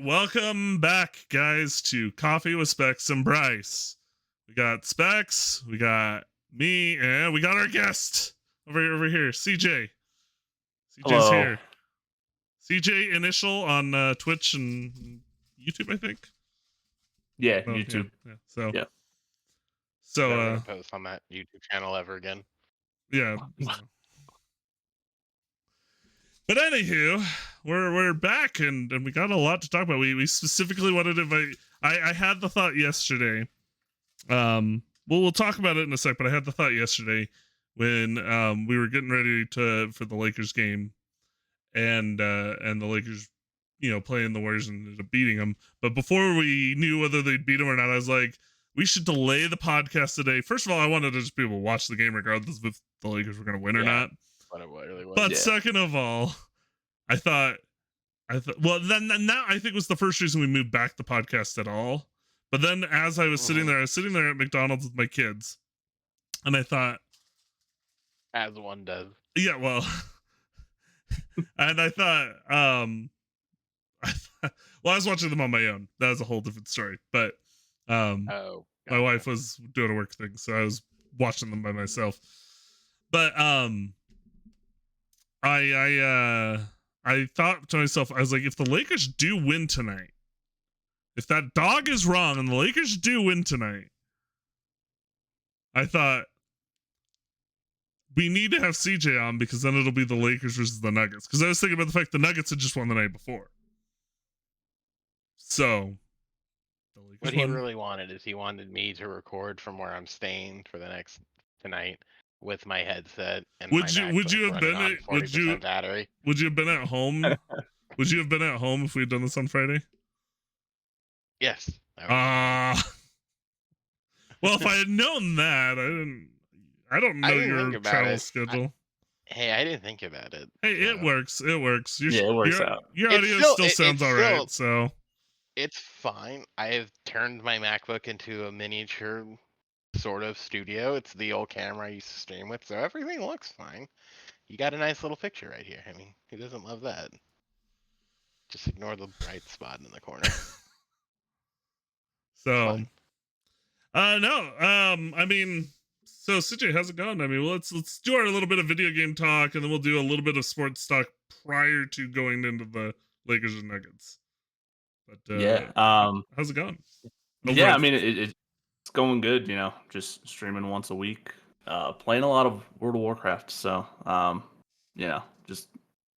welcome back, guys, to Coffee with Spects and Bryce. We got Specs, we got me, and we got our guest over here, CJ. CJ's Hello. here. CJ initial on Twitch and YouTube, I think. Yeah, Oh, YouTube. Yeah. So Yeah. So Never gonna post on that YouTube channel ever again. Yeah. But anywho, we're back and we got a lot to talk about. We specifically wanted to invite. I had the thought yesterday. We'll talk about it in a sec, but I had the thought yesterday when we were getting ready for the Lakers game, and the Lakers, playing the Warriors and ended up beating them. But before we knew whether they'd beat them or not, I was like, we should delay the podcast today. First of all, I wanted to just be able to watch the game regardless of if the Lakers were going to win or not. But second of all, I thought, well, then now I think it was the first reason we moved back the podcast at all. But then as I was sitting there at McDonald's with my kids, and I thought, as one does. Yeah, well, and I thought, well, I was watching them on my own. That was a whole different story. But my wife was doing a work thing, so I was watching them by myself. But I thought to myself, I was like, if the Lakers do win tonight, if that dog is wrong and the Lakers do win tonight, I thought we need to have CJ on because then it'll be the Lakers versus the Nuggets. Because I was thinking about the fact the Nuggets had just won the night before. So what he really wanted is he wanted me to record from where I'm staying for the next tonight with my headset and would you have been battery. Would you have been at home? Would you have been at home if we had done this on Friday? Yes. Well, if I had known that, I don't know your travel schedule. I didn't think about it. Hey, so. It works. It works. It works out. Your audio still sounds all right, so it's fine. I've turned my MacBook into a miniature sort of studio. It's the old camera I used to stream with, so everything looks fine. You got a nice little picture right here. I mean, who doesn't love that? Just ignore the bright spot in the corner. So, no, I mean, so CJ, how's it going? I mean, well, let's do our little bit of video game talk, and then we'll do a little bit of sports talk prior to going into the Lakers and Nuggets. But how's it going? I mean, it's going good. Just streaming once a week, playing a lot of World of Warcraft. So, just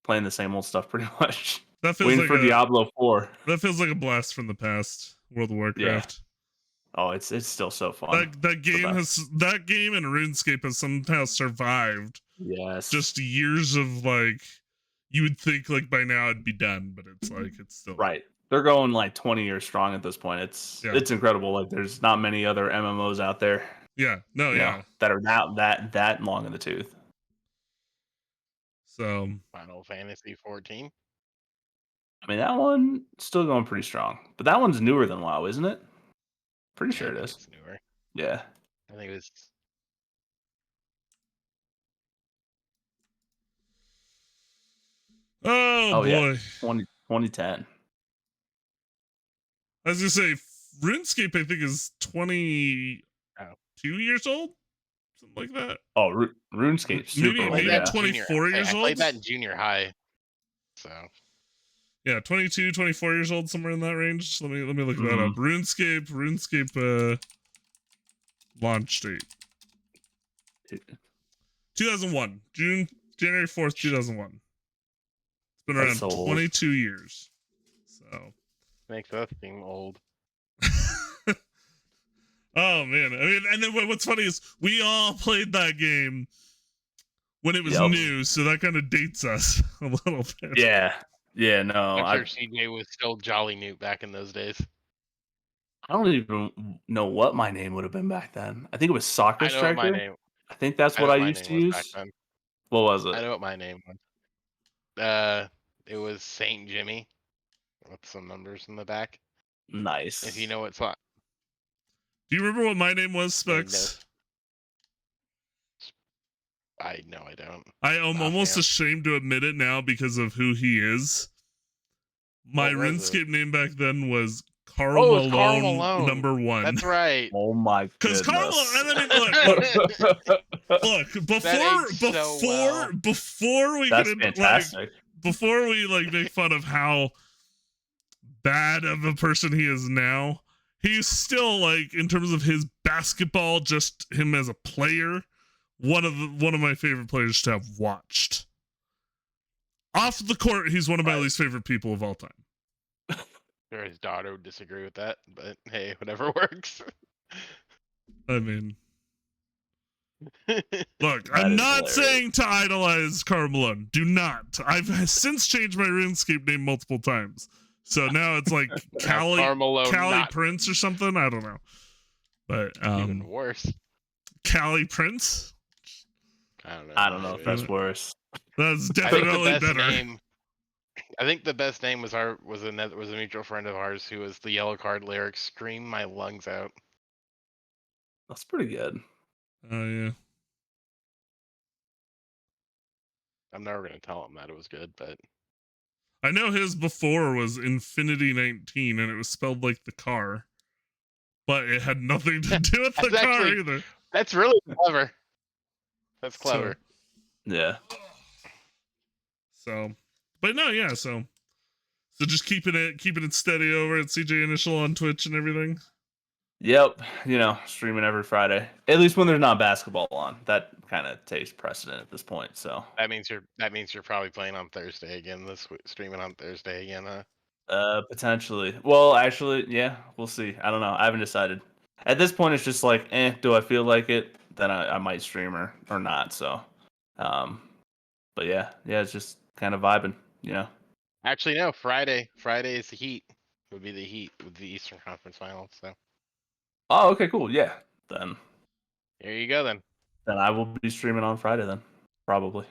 playing the same old stuff pretty much. That feels waiting for Diablo 4. That feels like a blast from the past. World of Warcraft. Yeah. Oh, it's still so fun. That game and RuneScape has somehow survived. Yes. Just years of you would think by now it'd be done, but it's still right. They're going 20 years strong at this point. It's incredible. There's not many other MMOs out there. Yeah. No. Yeah. That are that long in the tooth. So Final Fantasy 14. I mean, that one's still going pretty strong, but that one's newer than WoW, isn't it? Pretty sure it is. It's newer. Yeah. I think it was. Oh boy. Yeah. 2010. I was gonna say RuneScape, I think, is 22 years old, something like that. Oh, RuneScape, maybe 24 years old. I played that in junior high, so yeah, 22, 24 years old, somewhere in that range. Let me look that up. RuneScape launch date 2001, January 4th, 2001. It's been around 22 years. So makes us seem old. Oh man, I mean, and then what's funny is we all played that game when it was new, so that kind of dates us a little bit. Yeah, no. I'm sure CJ was still Jolly Newt back in those days. I don't even know what my name would have been back then. I think it was Soccer Striker. My name. I think that's what I used to use. What was it? I know what my name was. It was Saint Jimmy with some numbers in the back. Nice. If you know what's what. Do you remember what my name was, Specs? I don't. I am almost ashamed to admit it now because of who he is. My What was it? RuneScape name back then was Carl Oh, it's Karl Malone Malone. number 1. That's right. Oh my Because Carl, goodness. and I mean, look, That aged so well. before we That's can fantastic. before we make fun of how bad of a person he is now, he's still in terms of his basketball, just him as a player, one of my favorite players to have watched. Off the court, he's one of my least favorite people of all time. Sure, his daughter would disagree with that, but hey, whatever works. I mean, look, That I'm is not hilarious. saying to idolize Karl Malone. Do not. I've since changed my RuneScape name multiple times. So now it's like Karl Malone, Callie Prince or something. I don't know. But even worse. Callie Prince? I don't know if that's worse. That's I think the definitely best better. name. I think the best name was a mutual friend of ours who was the yellow card lyric "Scream my lungs out." That's pretty good. Oh yeah. I'm never gonna tell him that it was good, but I know his before was Infinity 19 and it was spelled like the car. But it had nothing to do with the That's car actually- either. that's really clever. That's clever. Yeah. So, but no, yeah, so just keeping it steady over at CJ Initial on Twitch and everything. Yep. Streaming every Friday. At least when there's not basketball on. That kind of takes precedent at this point. So That means you're probably playing on Thursday again. Streaming on Thursday again, huh? potentially. Well, actually, yeah, we'll see. I don't know. I haven't decided. At this point, it's just like, do I feel like it? Then I might stream or not. So, but yeah, it's just kind of vibing. Actually, no. Friday is the Heat. Would be the Heat with the Eastern Conference Finals. So Oh, okay, cool. Yeah, then there you go. Then I will be streaming on Friday. Then probably.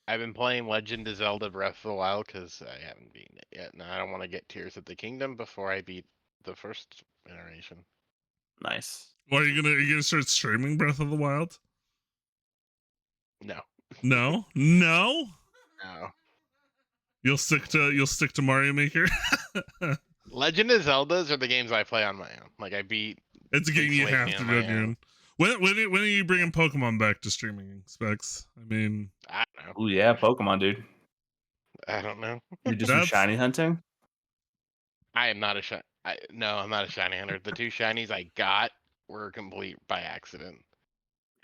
I've been playing Legend of Zelda Breath of the Wild because I haven't beaten it yet. Now I don't want to get Tears of the Kingdom before I beat the first iteration. Nice. Well, are you gonna start streaming Breath of the Wild? No. No? No. You'll stick to Mario Maker? Legend of Zeldas are the games I play on my own. Like I beat. It's a game you Link's have to do Awakening on your own. When are you bringing Pokemon back to streaming, Specs? I mean, I don't know. Oh yeah, Pokemon, dude. I don't know. You do some That's- shiny hunting. I am not a No, I'm not a shiny hunter. The 2 shinies I got were complete by accident.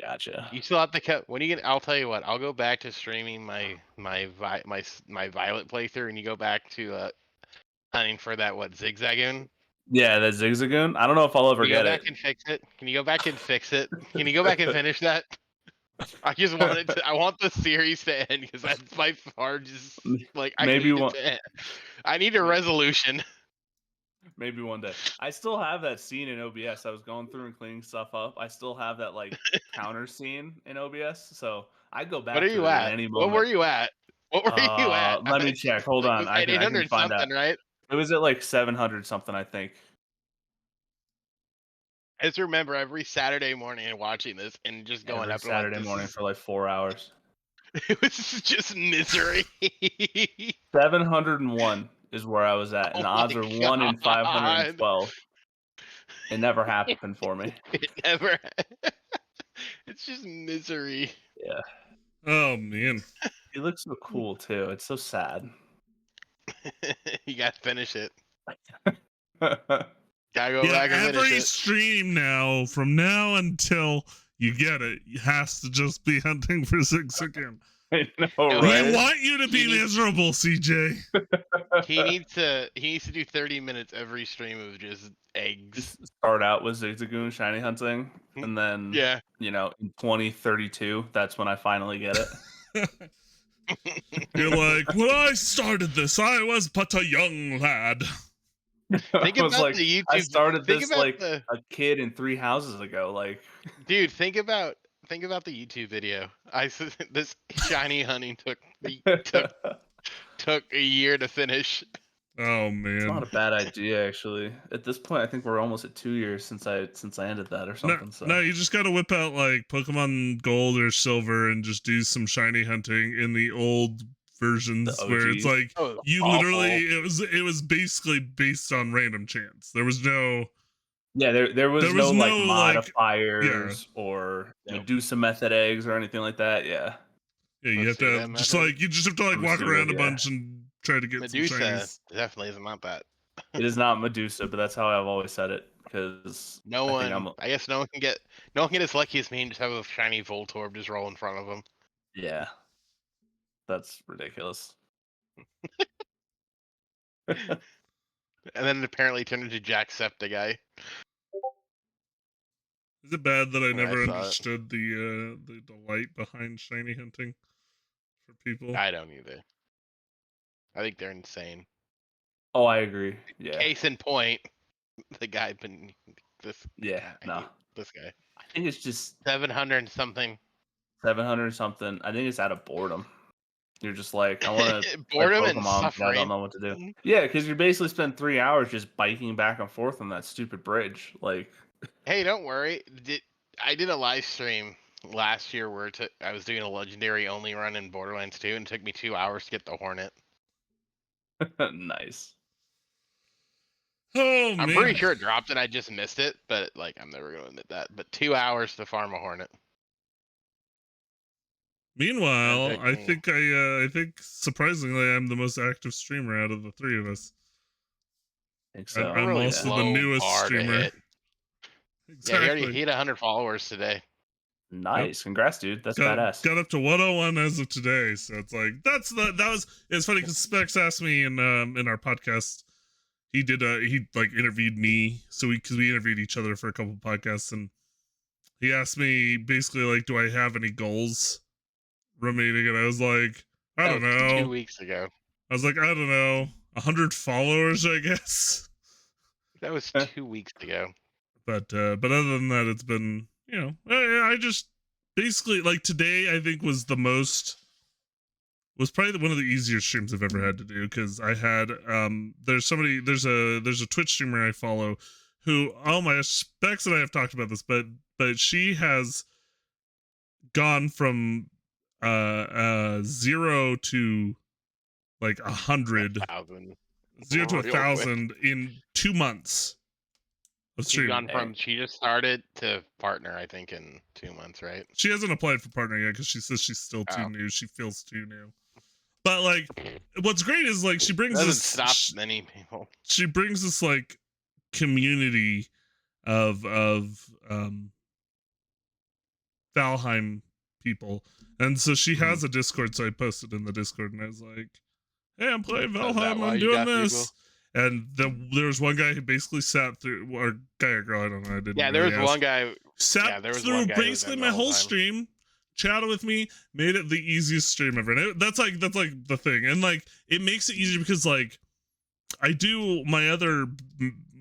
Gotcha. You still have to when you get. I'll tell you what. I'll go back to streaming my Violet playthrough, and you go back to hunting for that Zigzagoon. Yeah, that Zigzagoon. I don't know if I'll ever Can you get go it. back and fix it? Can you go back and fix it? Can you go back and finish that? I just want it to. I want the series to end because that's by far just like I Maybe need one- it to end. I need a resolution. Maybe one day. I still have that scene in OBS. I was going through and cleaning stuff up. I still have that counter scene in OBS. So I go back. What are to you it at? any What moment. were you at? What were you at? Let me check. Hold on. I can 800 find something, out. right? It was at 700 something, I think. I just remember every Saturday morning and watching this and just going Every up Saturday and morning for 4 hours. It was just misery. 701 is where I was at, and the Oh odds my are 1 in God. 512. It never happened for me. It never. It's just misery. Yeah. oh man. He looks so cool too. It's so sad. You gotta finish it. I Gotta go Yeah, back and every finish it. stream now, from now until you get it, has to just be hunting for Zigzagoon. know, No, right? We want you to be He needs- miserable, CJ. He needs to do 30 minutes every stream of just eggs. Just start out with Zigzagoon shiny hunting, and then Yeah. in 2032, that's when I finally get it. You're like, when I started this, I was but a young lad. Think I was about like, the YouTube. I started think this about like the, a kid in 3 houses ago. dude. Think about the YouTube video. This shiny hunting took a year to finish. Oh It's man. not a bad idea, actually. At this point, I think we're almost at 2 years since I ended that or something. No, you just gotta whip out Pokemon Gold or Silver and just do some shiny hunting in the old versions The where it's OGs. like Oh, you awful. literally it was basically based on random chance. There was no Yeah, there was There was no like no, like- modifiers or Nope. Medusa method eggs or anything like that. Yeah. yeah, you Let's have see, to that just method? like you just have to like I'm walk assuming, around a yeah. bunch and try to get Medusa some shinies. definitely is not that. It is not Medusa, but that's how I've always said it because No I one. think I'm I guess no one can get as lucky as me and just have a shiny Voltorb just roll in front of them. yeah. That's ridiculous. And then apparently turned into Jacksepticeye. Is it bad that I I never saw it. understood the delight behind shiny hunting for people? I don't either. I think they're insane. Oh, I agree. Yeah. Case in point, the guy been this. Yeah. I No. hate this guy. I think it's just 700 something. 700 something. I think it's out of boredom. You're just like, I want to play Boredom and Pokemon, but I suffering. don't know what to do. Yeah, because you basically spend 3 hours just biking back and forth on that stupid bridge. Like, Hey, don't worry. I did a live stream last year where I was doing a legendary only run in Borderlands 2 and it took me 2 hours to get the Hornet. nice. Oh I'm man. pretty sure it dropped and I just missed it, but like I'm never gonna admit that. But 2 hours to farm a Hornet. Meanwhile, That I took think I think surprisingly I'm the most active streamer out of the three of us. I think so. I'm really also the low newest bar to streamer. hit. Exactly. Yeah, he hit 100 followers today. Nice. Congrats, dude. That's got, badass. got up to 101 as of today, so it's like it's funny because Specs asked me in our podcast. He like interviewed me, so because we interviewed each other for a couple podcasts, and he asked me basically like, do I have any goals remaining? And I was like, I don't That was know. 2 weeks ago. I was like, I don't know, 100 followers, I guess. That was 2 weeks ago. But other than that, it's been, you know, I just basically like today. I think was probably one of the easier streams I've ever had to do because I had there's a Twitch streamer I follow who, oh my Specs and I have talked about this, but she has gone from 0 to like 100, 1,000. 0 to Real quick. 1,000 in 2 months of She's streaming. gone from she just started to partner, I think, in 2 months, right? She hasn't applied for partner yet because she says she's still too Oh. new. She feels too new. But like, what's great is like she brings Doesn't this. stop many people. She brings this like community of Valheim people, and so she has a Discord. So I posted in the Discord, and I was like, "Hey, I'm playing Is that Valheim. why I'm you doing got this." people? And there was one guy who basically sat through, or guy or girl, I don't know. I didn't. Yeah, there really was ask. one guy. Sat Yeah, there was through one guy who was basically in my the whole whole time. stream, chatted with me, made it the easiest stream ever. And that's like the thing, and like it makes it easier because like I do my other,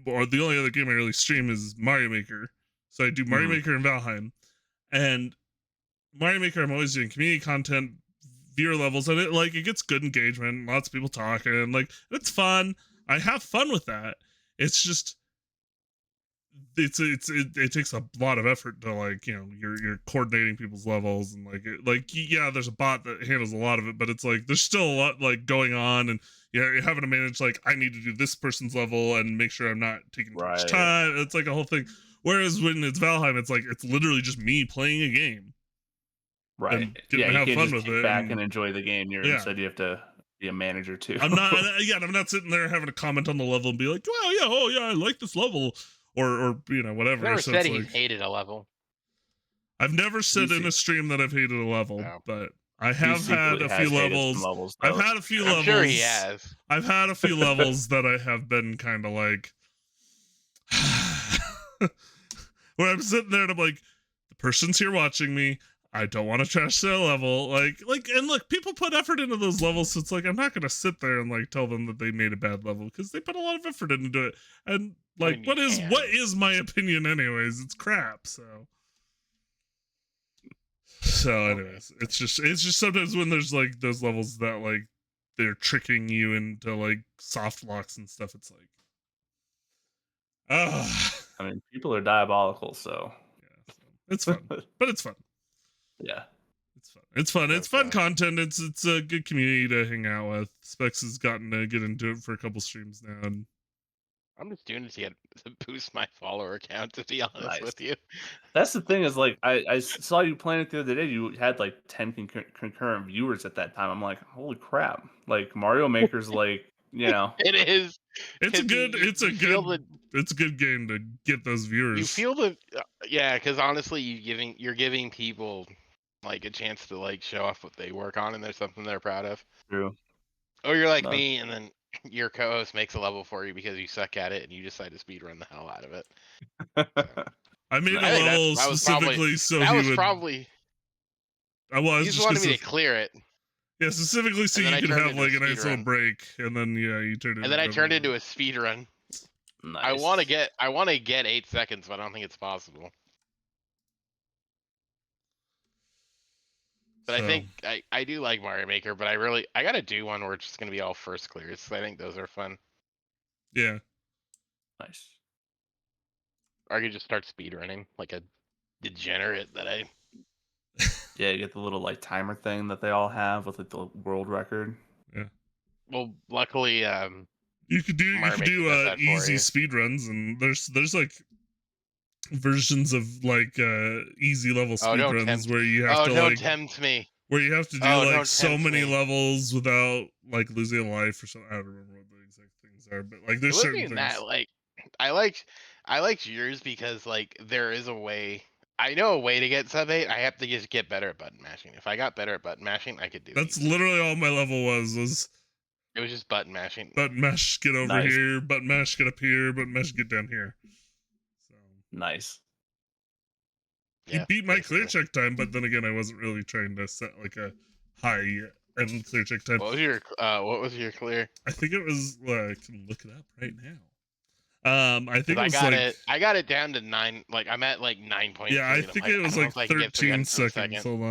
or the only other game I really stream is Mario Maker. So I do Mario Maker and Valheim, and Mario Maker I'm always doing community content, viewer levels, and it gets good engagement, lots of people talking, like it's fun. I have fun with that. It's just it takes a lot of effort to like, you know, you're coordinating people's levels and yeah, there's a bot that handles a lot of it, but it's like there's still a lot like going on, and you're having to manage like I need to do this person's level and make sure I'm not taking too much time. It's like a whole thing. Whereas when it's Valheim, it's like it's literally just me playing a game. Right. And Yeah, to you have can't fun just with kick it back and- and enjoy the game. You're Yeah. instead you have to be a manager too. I'm not sitting there having to comment on the level and be like, wow, yeah, oh yeah, I like this level, or you know, whatever. Never So said it's he like, hated a level. I've never said in Easy. a stream that I've hated a level, No. but I He have had secretly a has few hated some levels. levels I've though. had a few I'm levels. sure he has. I've had a few levels that I have been kind of like, where I'm sitting there and I'm like, the person's here watching me. I don't want to trash their level. Like, and look, people put effort into those levels, so it's like I'm not gonna sit there and like tell them that they made a bad level because they put a lot of effort into it. And like, mean, what you is can. my opinion, anyways? It's crap. So, anyways, it's just sometimes when there's like those levels that like they're tricking you into like soft locks and stuff. It's like, I mean, people are diabolical, so yeah, so it's fun, but it's fun. yeah. It's fun. It's fun. It's fun Okay. content. It's a good community to hang out with. Specs has gotten to get into it for a couple streams now, and I'm just doing it to boost my follower count, to be honest Nice. with you. That's the thing is like I saw you playing it the other day. You had like 10 concurrent viewers at that time. I'm like, holy crap! Like Mario Maker's like It is. it's a 'cause good. It's a you feel good. It's a good game to get those viewers. You feel the yeah, because honestly, you're giving people like a chance to like show off what they work on, and there's something they're proud of. true. Or you're like No. me, and then your co-host makes a level for you because you suck at it, and you decide to speedrun the hell out of it. I made I a think level that was probably- specifically so that he was would. probably I was you just just wanted me gonna to clear it, yeah, specifically so and then you I could turned have into a like a nice little speedrun. break, and then you turned it. and then I turned into a speedrun. Nice. I want to get 8 seconds, but I don't think it's possible. But So, I think I do like Mario Maker, but I gotta do one where it's just gonna be all first clears. I think those are fun. yeah. Nice. Or I could just start speedrunning like a degenerate that I. Yeah, you get the little like timer thing that they all have with like the world record. Well, luckily, You could do Mario Maker does that for easy you. speed runs, and there's like versions of like easy level speed don't runs tempt- where you have to don't like tempt me. where you have to do Oh, like don't so tempt many me. levels without like losing a life or something. I don't remember what the exact things are, but like It there's wasn't certain even things. that. Like, I liked yours because like there is a way. I know a way to get sub 8. I have to just get better at button mashing. If I got better at button mashing, I could do. That's easy. literally all my level was It was just button mashing. button mash get over Nice. here, button mash get up here, button mash get down here. So Nice. Yeah, he beat my clear basically. check time, but then again, I wasn't really trying to set like a high end clear check time. What was your clear? I think it was. I can look it up right now. I think it I was got like. it. I got it down to 9. Like I'm at like 9.3. Yeah, I and I'm think like, it was I don't like know if I can get 13 300 in a seconds. second. Hold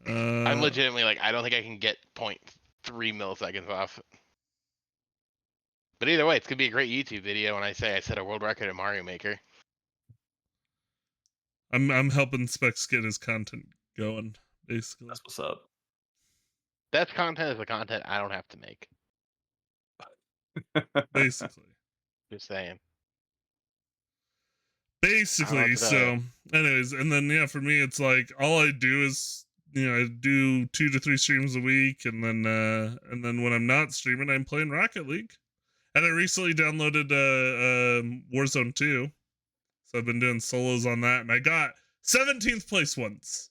on. I'm legitimately like, I don't think I can get 0.3 milliseconds off. But either way, it's gonna be a great YouTube video when I say I set a world record at Mario Maker. I'm helping Specs get his content going, basically. That's what's up. That content is the content I don't have to make. Basically. Just saying. Basically, so anyways, and then yeah, for me it's like all I do is I do 2 to 3 streams a week, and then when I'm not streaming I'm playing Rocket League. And I recently downloaded Warzone 2. So I've been doing solos on that, and I got 17th place once.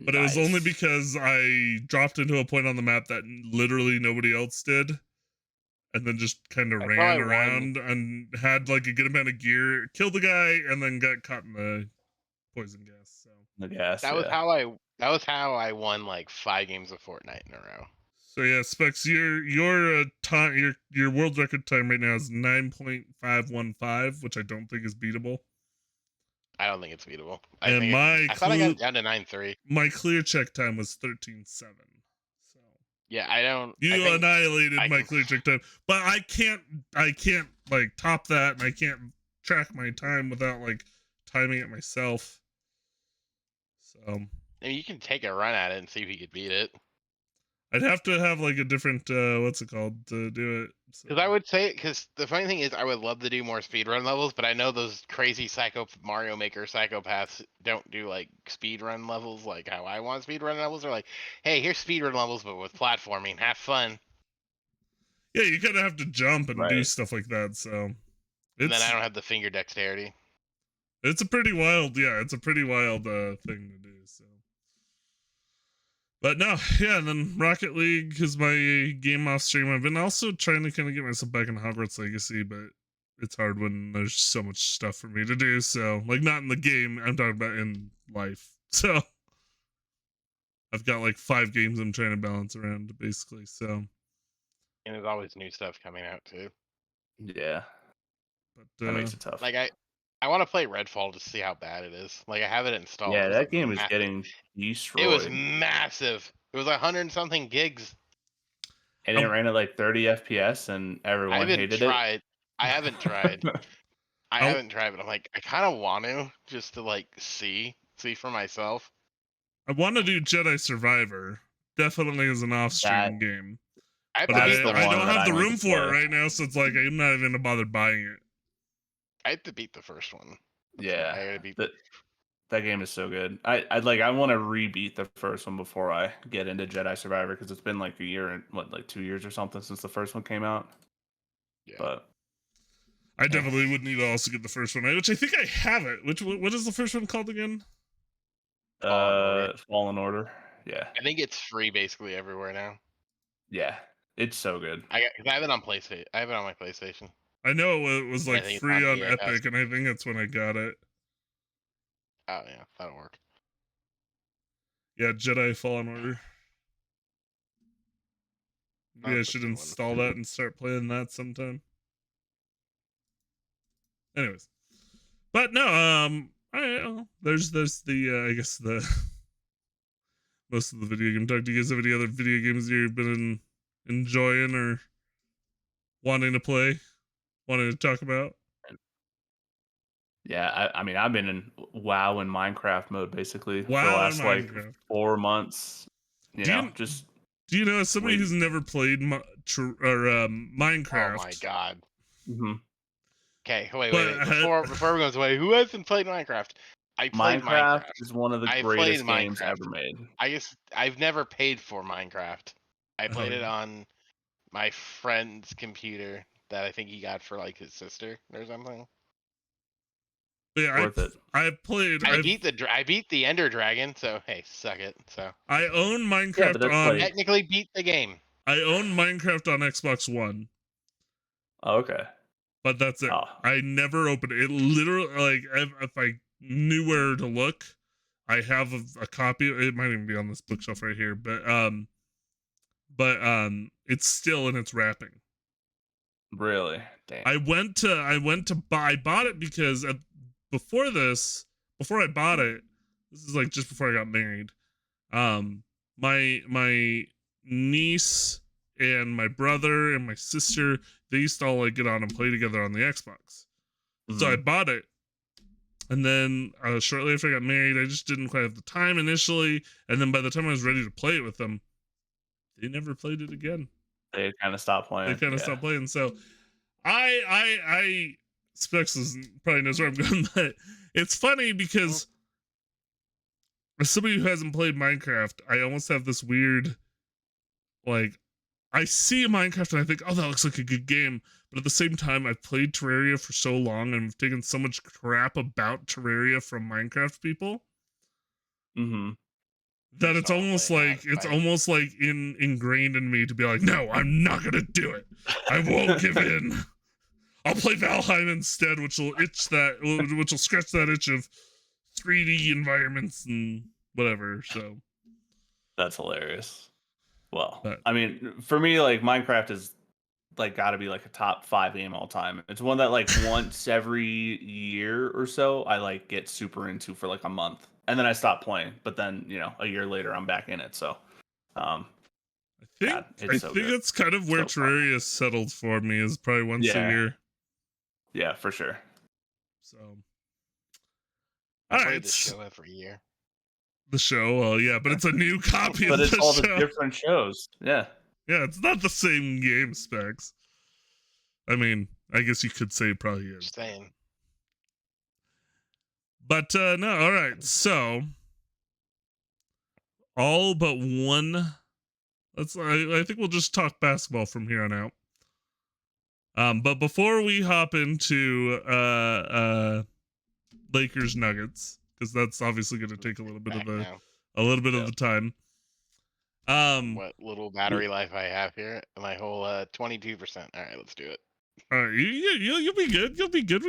But it was only because I dropped into a point on the map that literally nobody else did. And then just kind of ran around and had like a good amount of gear, killed the guy, and then got caught in the poison gas. So the gas. That was how I won like 5 games of Fortnite in a row. So yeah, Specs, your time, your world record time right now is 9.515, which I don't think is beatable. I don't think it's beatable. I thought I got it down to 9.3. My clear check time was 13.7. So yeah, I don't. You annihilated my clear check time, but I can't like top that, and I can't track my time without like timing it myself. So I mean, you can take a run at it and see if you could beat it. I'd have to have like a different what's it called to do it. Because I would say, because the funny thing is, I would love to do more speedrun levels, but I know those crazy Mario Maker psychopaths don't do like speedrun levels like how I want speedrun levels. They're like, hey, here's speedrun levels, but with platforming, have fun. Yeah, you kind of have to jump and do stuff like that. So, and then I don't have the finger dexterity. It's a pretty wild, thing to do. So. But no, yeah, and then Rocket League is my game off stream. I've been also trying to kind of get myself back in Hogwarts Legacy, but it's hard when there's so much stuff for me to do. So, like, not in the game, I'm talking about in life. So, I've got like 5 games I'm trying to balance around, basically. So, and there's always new stuff coming out too. Yeah, but that makes it tough. Like I want to play Redfall to see how bad it is. Like I have it installed. Yeah, that game is getting destroyed. It was massive. It was 100-something gigs. And it ran at like 30 FPS, and everyone hated it. I haven't tried. I haven't tried, but I'm like, I kind of want to just to like see for myself. I want to do Jedi Survivor. Definitely as an off-stream game, I but have to That's beat the the I one don't that have I the need room to for it play. right now, so it's like I'm not even gonna bother buying it. I have to beat the first one. Yeah, I gotta beat that game is so good. I want to rebeat the first one before I get into Jedi Survivor because it's been like a year and like 2 years or something since the first one came out. Yeah. But I definitely would need to also get the first one, which I think I have it. What is the first one called again? Fallen Order. Yeah, I think it's free basically everywhere now. yeah, it's so good. I have it on PlayStation. I have it on my PlayStation. I know it was I like think it's free on EA Pass. Epic, and I think that's when I got it. Oh yeah, that'll work. Yeah, Jedi Fallen Order. Maybe I That's a should good one. install that and start playing that sometime. Anyways, but no, there's the I guess the most of the video game talk. Do you guys have any other video games you've been enjoying or wanting to play, wanting to talk about? Yeah, I mean, I've been in WoW and Minecraft mode basically for the WoW and last like Minecraft. 4 months. Do you Just do you know as somebody wait. who's never played Minecraft? Oh my god. Mhm. Okay, wait. But Before everyone goes away, who hasn't played Minecraft? I played Minecraft Minecraft. is one of the I greatest played games Minecraft. ever made. I've never paid for Minecraft. I Oh, played it yeah. on my friend's computer that I think he got for like his sister or something. Yeah, Worth it. I've played. I beat the Ender Dragon, so hey, suck it. So I own Yeah, Minecraft but that's on. like technically beat the game. I own Minecraft on Xbox One, oh, okay. but that's it. Oh, I never opened it. It literally, like, if I knew where to look, I have a copy. It might even be on this bookshelf right here, but it's still in its wrapping. really? Damn. I went to buy. I bought it because before I bought it, this is like just before I got married. My niece and my brother and my sister, they used to all like get on and play together on the Xbox. So I bought it, and then shortly after I got married, I just didn't quite have the time initially, and then by the time I was ready to play it with them, they never played it again. They kind of stopped playing. They kind of stopped playing. So I Specs probably knows where I'm going, but it's funny because as somebody who hasn't played Minecraft, I almost have this weird, like, I see Minecraft and I think, oh, that looks like a good game. But at the same time, I've played Terraria for so long and I've taken so much crap about Terraria from Minecraft people that it's almost like ingrained in me to be like, no, I'm not gonna do it. I won't give in. I'll play Valheim instead, which will scratch that itch of 3D environments and whatever. So That's hilarious. Well, But- I mean, for me, like Minecraft is like got to be like a top 5 game all time. It's one that like once every year or so I like get super into for like a month, and then I stop playing. But then a year later I'm back in it. So, I think God, I it's so think good. that's kind of where So fun. Terraria is settled for me, is probably once a Yeah. year. Yeah, for sure. So I all play right, the show every year. the show. Well, yeah, but it's a new copy But of it's the all show. the different shows. Yeah. Yeah, it's not the same game specs. I mean, I guess you could say it probably is. Just saying. But no, all right. So all but one. I think we'll just talk basketball from here on out. But before we hop into Lakers Nuggets, because that's obviously going to take a little bit Back now. of the time. What little battery life I have here? My whole 22%. All right, let's do it. All right, you'll be good. You'll be good.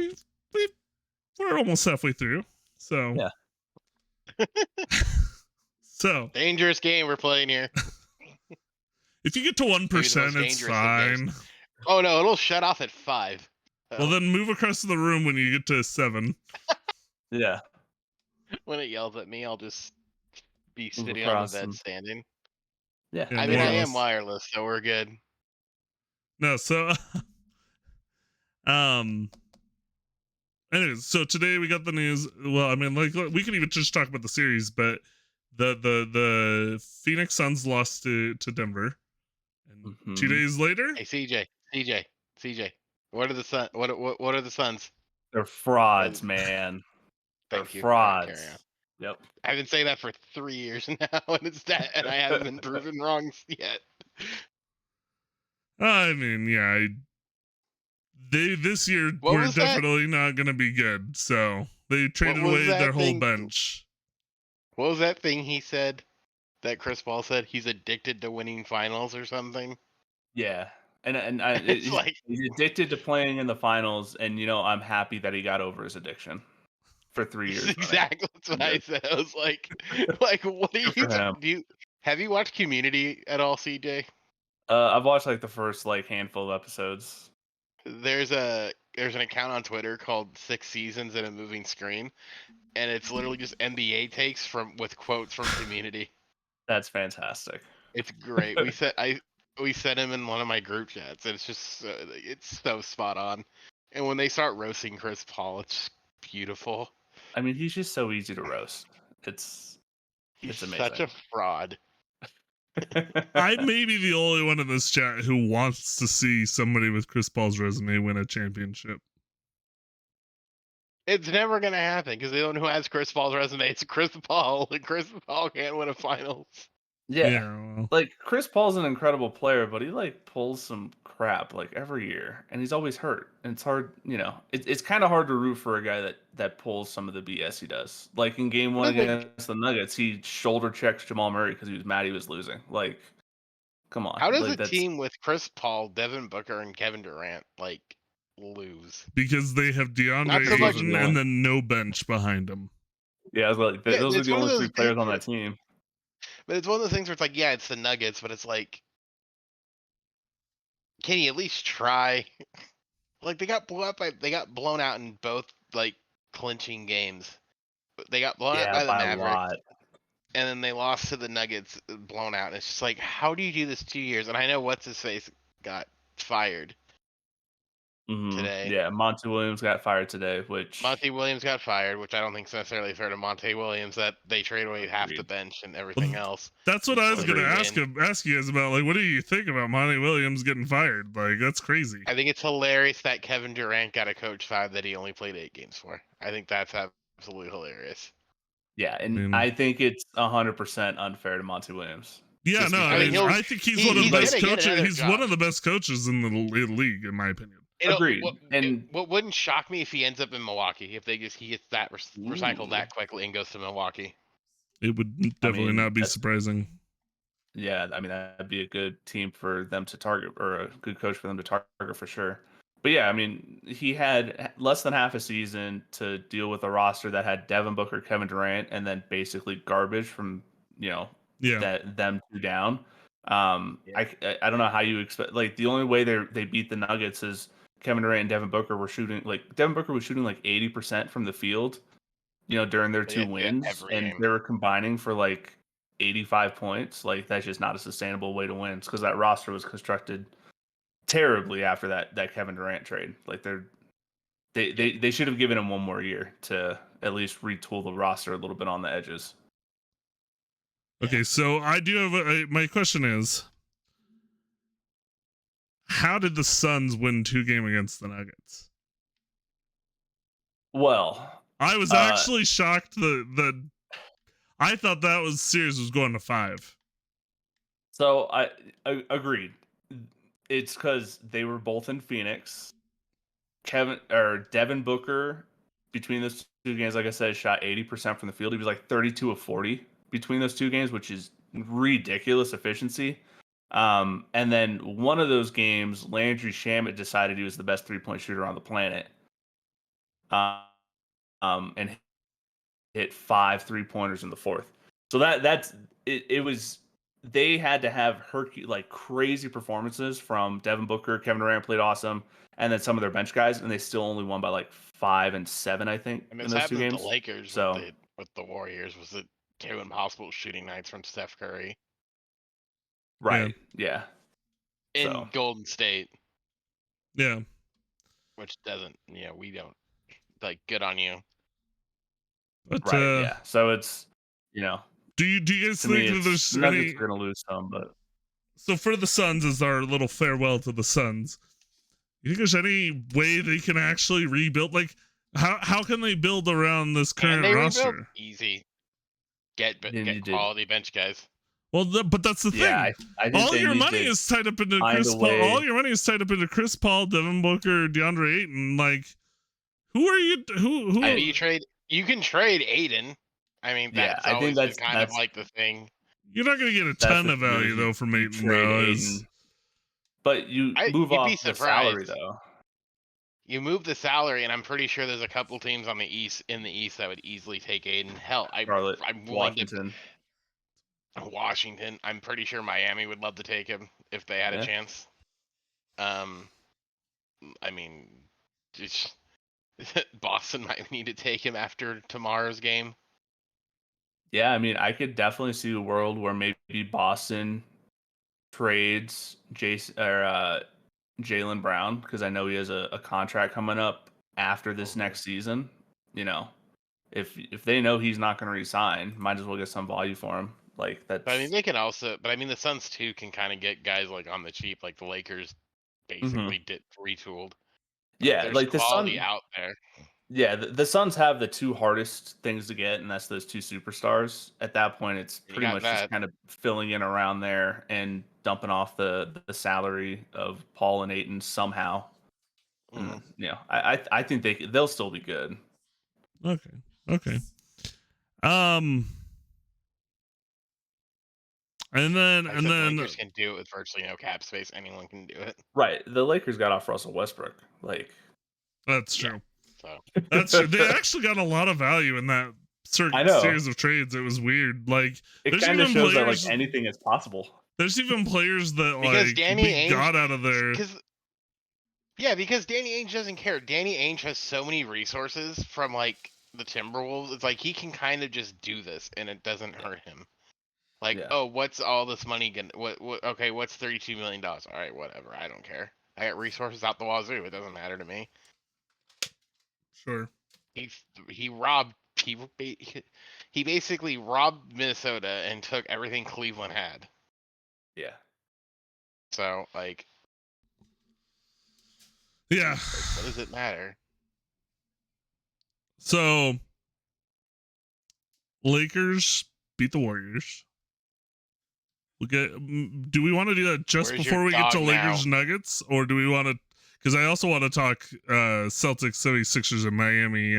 We're almost halfway through. So Yeah. So Dangerous game we're playing here. if you get to 1%, it's dangerous of fine. Oh no, it'll shut off at 5. Well, then move across the room when you get to 7. Yeah. When it yells at me, I'll just be Move sitting on the across bed and- standing. Yeah. Yeah, I mean, I wireless. am wireless, so we're good. No, so anyways, so today we got the news. Well, I mean, like we can even just talk about the series, but the Phoenix Suns lost to Denver, and 2 days later, Hey, CJ. What are the Sun? What are the Suns? They're frauds, man. They're Thank you. All right, carry on. frauds. Yep. I've been saying that for 3 years now, and I haven't been proven wrong yet. I mean, yeah, they this year What were was that? definitely not going to be good. So they traded was away that their whole thing- bench. What was that thing he said? That Chris Paul said he's addicted to winning finals or something. Yeah. And It's like he's addicted to playing in the finals, and I'm happy that he got over his addiction for 3 years. exactly that's what I Good. said. I was like, what are Good you? for him. Have you watched Community at all, CJ? I've watched like the first handful of episodes. There's an account on Twitter called 6 Seasons in a Moving Screen, and it's literally just NBA takes with quotes from Community. That's fantastic. It's great. We sent him in one of my group chats. And it's so spot on. And when they start roasting Chris Paul, it's beautiful. I mean, he's just so easy to roast. It's He's amazing. such a fraud. I may be the only one in this chat who wants to see somebody with Chris Paul's resume win a championship. It's never gonna happen because the one who has Chris Paul's resume is Chris Paul, and Chris Paul can't win a finals. Yeah. Well, Like Chris Paul's an incredible player, but he pulls some crap every year, and he's always hurt. And it's hard, it's kind of hard to root for a guy that pulls some of the BS he does. Like in game 1 against the Nuggets, he shoulder checks Jamal Murray because he was mad he was losing. Like, come on. How does like, a team with Chris Paul, Devin Booker, and Kevin Durant lose? because they have DeAndre so much- Ayton and then no bench behind him. Yeah, I was like, Yeah, those are it's the one of only those 3 players things on where- that team. But it's one of those things where it's like, yeah, it's the Nuggets, but it's like, can you at least try? Like they got blown out in both clinching games. They got blown out Yeah, by the by a Mavericks, lot. and then they lost to the Nuggets, blown out. And it's just like, how do you do this 2 years? And I know what's his face got fired today. Yeah, Monty Williams got fired today, which Monty Williams got fired, which I don't think is necessarily fair to Monty Williams that they trade away half the Agreed. bench and everything Well, else. That's what I was Agreed. gonna ask you guys about. Like, what do you think about Monty Williams getting fired? Like, that's crazy. I think it's hilarious that Kevin Durant got a coach fired that he only played 8 games for. I think that's absolutely hilarious. Yeah, and I think it's 100% unfair to Monty Williams. Yeah, Just no, because- I think he's one of the he's best gonna get coaches. another He's job. one of the best coaches in the league, in my opinion. Agreed. And what wouldn't shock me if he ends up in Milwaukee, if he gets that recycled Ooh. that quickly and goes to Milwaukee. It would definitely not be that's- surprising. yeah, I mean that'd be a good team for them to target, or a good coach for them to target for sure. But yeah, I mean he had less than half a season to deal with a roster that had Devin Booker, Kevin Durant, and then basically garbage from them 2 down. I don't know how you expect. Like the only way they beat the Nuggets is Kevin Durant and Devin Booker were shooting. Like Devin Booker was shooting 80% from the field, during their 2 wins, every and game. they were combining for 85 points. Like that's just not a sustainable way to win. It's because that roster was constructed terribly after that Kevin Durant trade. Like they should have given him 1 more year to at least retool the roster a little bit on the edges. Okay, so I do have my question is, how did the Suns win 2 games against the Nuggets? Well, I was actually shocked that I thought that series was going to 5. So I agreed. It's because they were both in Phoenix. Devin Booker, between those 2 games, like I said, shot 80% from the field. He was 32 of 40 between those 2 games, which is ridiculous efficiency. And then one of those games, Landry Shamet decided he was the best 3-point shooter on the planet. And hit 5 3-pointers in the 4th. So that's it. It was, they had to have crazy performances from Devin Booker. Kevin Durant played awesome, and then some of their bench guys, and they still only won by 5 and 7, I think, And in this those 2 happened games. with the Lakers So with the Warriors. Was it 2 impossible shooting nights from Steph Curry right, yeah. in So. Golden State, Yeah. which doesn't, we don't good on you. But Right, yeah. So it's, do Do you guys To me, think that it's there's Nuggets any? are gonna lose some, but So for the Suns, as our little farewell to the Suns, you think there's any way they can actually rebuild? Like, how can they build around this Can current they rebuild? roster? Easy. then you Get did. quality bench guys. Well, but that's the Yeah, thing. I think All they your need money to is tied up into find Chris a Paul. way. All your money is tied up into Chris Paul, Devin Booker, DeAndre Ayton. Like, who are you? Who? You can trade Aiden. I mean, Yeah, that's I think always been that's kind of like the thing. You're not going to get a that's ton what of you do is value though from you Ayton. trade Though Aiden, but you move You'd be off the salary surprised. though. You move the salary, and I'm pretty sure there's a couple teams on the East that would easily take Aiden. Hell, Charlotte, I'm willing Washington. to Washington. I'm pretty sure Miami would love to take him if they had a Yeah. chance. I mean, just Boston might need to take him after tomorrow's game. Yeah, I mean, I could definitely see a world where maybe Boston trades Jaylen Brown because I know he has a contract coming up after this next season. You know, if they know he's not going to resign, might as well get some value for him. Like that's. But I mean, they can also. But I mean, the Suns too can kind of get guys like on the cheap, like the Lakers basically did retooled. Like, Yeah, there's like the quality Sun. out there. Yeah, the Suns have the two hardest things to get, and that's those two superstars. At that point, it's You pretty got much just that. kind of filling in around there and dumping off the salary of Paul and Aiton somehow. Mhm. And you know, I think they'll still be good. Okay. And then Lakers can do it with virtually no cap space. Anyone can do it. Right, the Lakers got off Russell Westbrook. Like that's true. So That's true. They actually got a lot of value in that I know. series of trades. It was weird. Like it there's kind of even shows that players. like anything is possible. There's even players that because like Danny we Ainge got out of there. Because Danny Ainge doesn't care. Danny Ainge has so many resources from like the Timberwolves. It's like he can kind of just do this and it doesn't hurt him. Like, Yeah. oh, what's all this money gonna? What? Okay, what's $32 million? All right, whatever. I don't care. I got resources out the wazoo. It doesn't matter to me. Sure. He robbed people. He basically robbed Minnesota and took everything Cleveland had. Yeah. So like, yeah. like, what does it matter? So Lakers beat the Warriors. Do we want to do that just Where's before your we get to dog Lakers now? Nuggets, or do we want to? Because I also want to talk Celtics 76ers in Miami.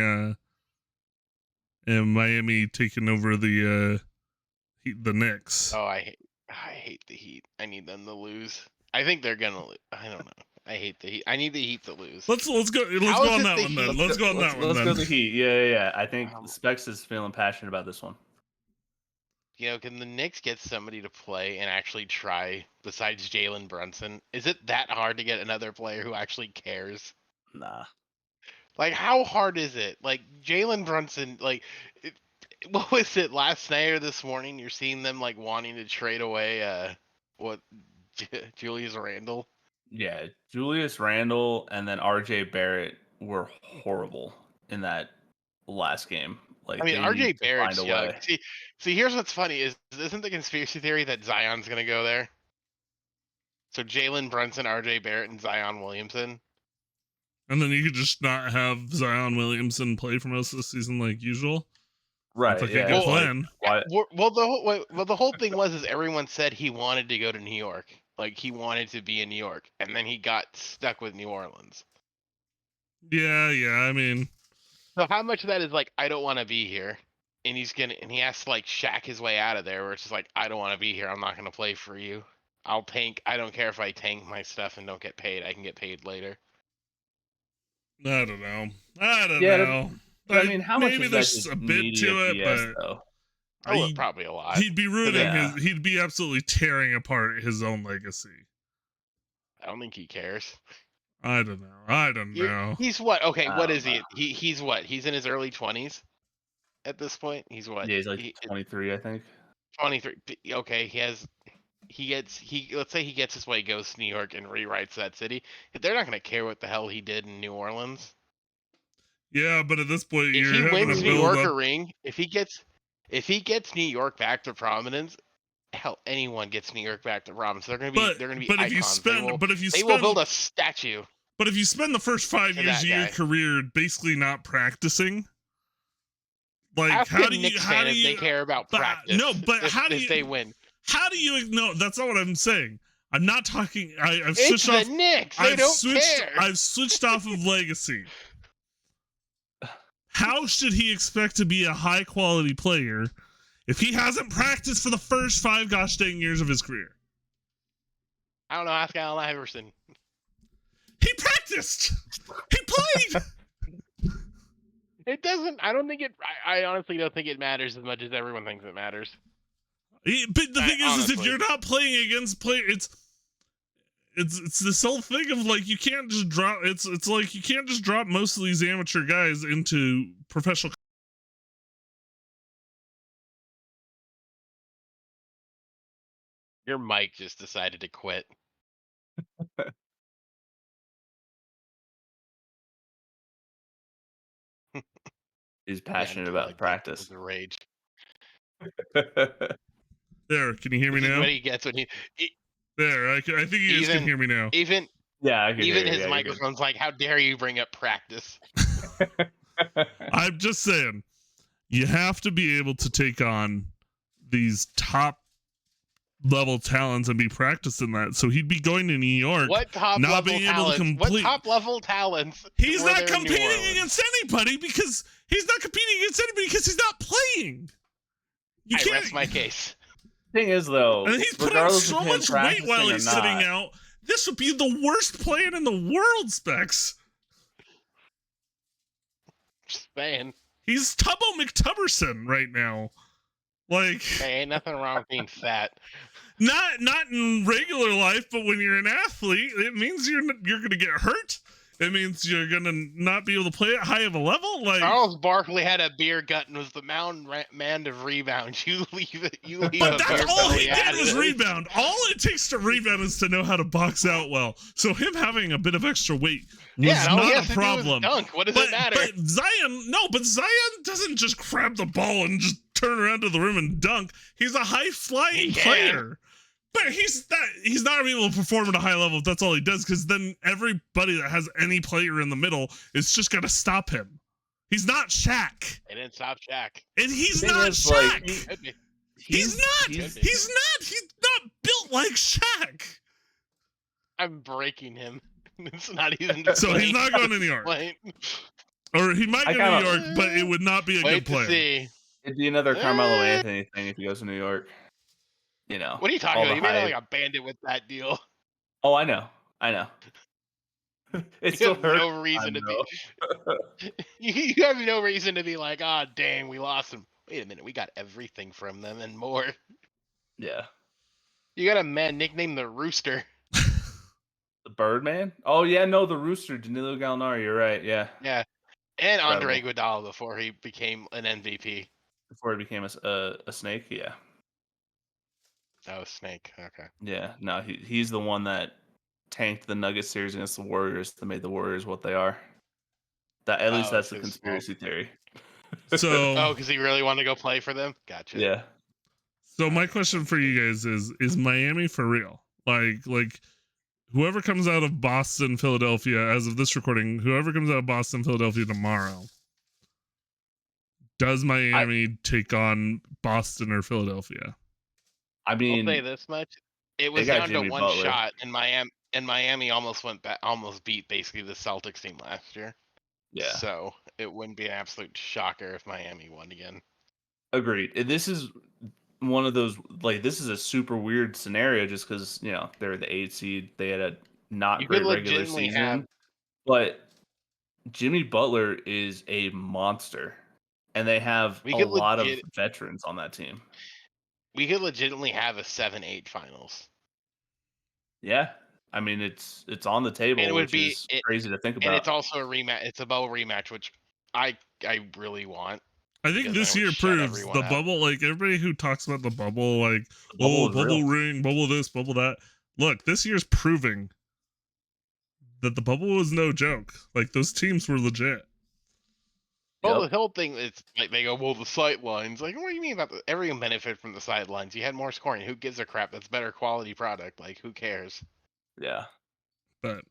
And Miami taking over the Knicks. Oh, I hate the Heat. I need them to lose. I think they're gonna lose. I don't know. I hate the Heat. I need the Heat to lose. Let's go How on is it that the one then. Heat? Let's go on that one Let's then. go the Heat. Yeah. I think Specs is feeling passionate about this one. You know, can the Knicks get somebody to play and actually try besides Jalen Brunson? Is it that hard to get another player who actually cares? Nah. Like, how hard is it? Like, Jalen Brunson, like, what was it last night or this morning? You're seeing them, like, wanting to trade away, Julius Randle? Yeah, Julius Randle and then RJ Barrett were horrible in that last game. Like I mean, they need RJ to find Barrett's a young. way. See, here's what's funny isn't the conspiracy theory that Zion's gonna go there? So Jalen Brunson, RJ Barrett, and Zion Williamson. And then you could just not have Zion Williamson play for most of the season like usual. Right. That's like Yeah. a good plan. The whole thing was everyone said he wanted to go to New York, like he wanted to be in New York, and then he got stuck with New Orleans. Yeah. I mean, so how much of that is like I don't want to be here, and he has to like shack his way out of there, where it's just like I don't want to be here. I'm not gonna play for you. I'll tank. I don't care if I tank my stuff and don't get paid. I can get paid later. I don't know. I don't Yeah, know. I mean, how much maybe is that there's just a bit media to it, BS, but though? Oh, probably a lot. He'd be ruining Yeah. he'd be absolutely tearing apart his own legacy. I don't think he cares. I don't know. He's what? Okay, I what don't is know. he? He's what? He's in his early 20s at this point. He's what? Yeah, he's like 23, I think. 23. Okay, let's say he gets his way, goes to New York and rewrites that city. They're not gonna care what the hell he did in New Orleans. Yeah, but at this point, If you're he having wins to New build York up. a ring, if he gets If he gets New York back to prominence, hell, anyone gets New York back to prominence. They're gonna be but if you icons. spend They will build a statue. But if you spend the first 5 to years that of your guy. career basically not practicing, like Ask how a do you Knicks how fan do if you they care about practice? no, but how do if you they win? How do you no? That's not what I'm saying. I'm not talking. I've It's switched the off. Knicks. They don't care. I've switched off of legacy. How should he expect to be a high quality player if he hasn't practiced for the first 5 gosh dang years of his career? I don't know. Ask Allen Iverson. He practiced. He played. It doesn't. I don't think it. I honestly don't think it matters as much as everyone thinks it matters. But the thing is if honestly. you're not playing against it's this whole thing of like you can't just drop. It's like you can't just drop most of these amateur guys into professional. Your mic just decided to quit. He's passionate about practice. The rage. There, can you hear me This is now? what he gets when he There, I think you guys can hear me now. even Yeah, I can even hear you. his Yeah, microphone's like, "How dare you bring up practice?" I'm just saying, you have to be able to take on these top level talents and be practicing that. So he'd be going to New York. What top not level being able to talents? complete. What top level talents? He's were not there in New competing Orleans? against anybody because he's not playing. You I can't. rest my case. Thing is, though, And he's put on regardless so of him much weight practicing while or he's not, sitting out. This would be the worst plan in the world, Specs. Just saying. He's Tubbo McTubberson right now. Like, Hey, ain't nothing wrong with being fat. not in regular life, but when you're an athlete, it means you're gonna get hurt. It means you're gonna not be able to play at high of a level. Like Charles Barkley had a beer gut and was the man of rebounds. You leave it. You leave. But a that's beer all belly he out did of was it. rebound. All it takes to rebound is to know how to box out well. So him having a bit of extra weight was Yeah, and all he not has a to do is problem. dunk. What does it matter? But Zion doesn't just grab the ball and just turn around to the rim and dunk. He's a high flying player. But he's not able to perform at a high level if that's all he does, because then everybody that has any player in the middle is just gonna stop him. He's not Shaq. They didn't stop Shaq. And he's Thing not is, like, Shaq. Could be. He's not built like Shaq. I'm breaking him. It's not even. So he's not going to New York. Wait Or he might go to New York, but it would not be a good to player. see. It'd be another Carmelo Anthony thing if he goes to New York. You know. What are you talking all about? the You made hype. like a bandit with that deal. Oh, I know. It You still have hurts. no reason to be. You have no reason to be like, ah, dang, we lost him. Wait a minute, we got everything from them and more. Yeah. You got a man nicknamed the Rooster. The Birdman? Oh, yeah, no, the Rooster, Danilo Gallinari. You're right. Yeah. Yeah, and Andre Incredible. Iguodala before he became an MVP. Before he became a snake. Yeah. Oh, Snake. Okay. Yeah. No, he's the one that tanked the Nuggets series against the Warriors that made the Warriors what they are. At least that's the it's his conspiracy theory. So Oh, because he really wanted to go play for them. Gotcha. Yeah. So my question for you guys is Miami for real? Like whoever comes out of Boston, Philadelphia, as of this recording, whoever comes out of Boston, Philadelphia tomorrow, does Miami take on Boston or Philadelphia? I mean, I'll say this much: it was got down to Jimmy one Butler. shot, and Miami almost almost beat basically the Celtics team last year. yeah, So it wouldn't be an absolute shocker if Miami won again. agreed. This is one of those, like, this is a super weird scenario just because, you know, they're the 8th seed. They had a not You great could regular legitimately season. have- But Jimmy Butler is a monster. And they have We a could lot of veterans on that team. We could legitimately have a 7-8 finals. Yeah. I mean, it's on the table, And it would which be- is crazy to think about. And it's also a rematch. It's a bubble rematch, which I really want. I think Because this then it year would shut proves everyone the up. bubble. Like everybody who talks about the bubble, like The bubble is bubble real. ring, bubble this, bubble that. Look, this year's proving that the bubble was no joke. Like those teams were legit. Well, Yep. the whole thing is like they go, well, the sight lines. Like, what do you mean about everyone benefit from the sidelines? You had more scoring. Who gives a crap? That's better quality product. Like, who cares? Yeah. But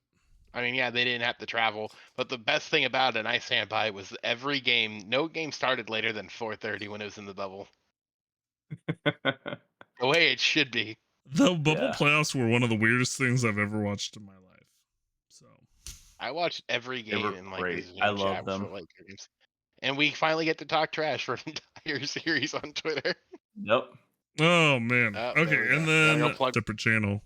I mean, yeah, they didn't have to travel, but the best thing about it, and I stand by, was every game. No game started later than 4:30 when it was in the bubble. The way it should be. the bubble Yeah. playoffs were one of the weirdest things I've ever watched in my life. So I watched every They game were in like the great. I Zoom love chat for them. like games, and we finally get to talk trash for an entire series on Twitter. Yep. oh man. Oh, there Okay, we go. and Gotta go then plug. separate channel.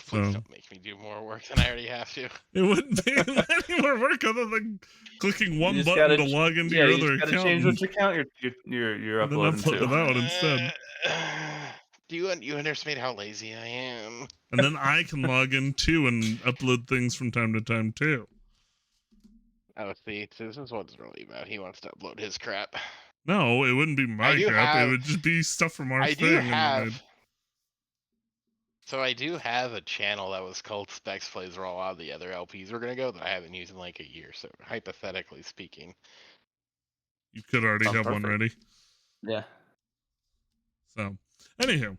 Please So don't make me do more work than I already have to. it wouldn't be any more work other than clicking You one just button gotta to log into yeah, your you other just gotta account change which account you're and then uploading upload to to. that one instead. Do you underestimate how lazy I am? And then I can log in too and upload things from time to time too. Oh, see, so this is what it's really about. He wants to upload his crap. No, it wouldn't be my I do crap. It have- would just be stuff from our I thing. do And then have. So I do have a channel that was called Specs Plays where a lot of the other LPs were gonna go that I haven't used in like a year. So hypothetically speaking, you could already Sounds have one perfect. ready. Yeah. So, anywho,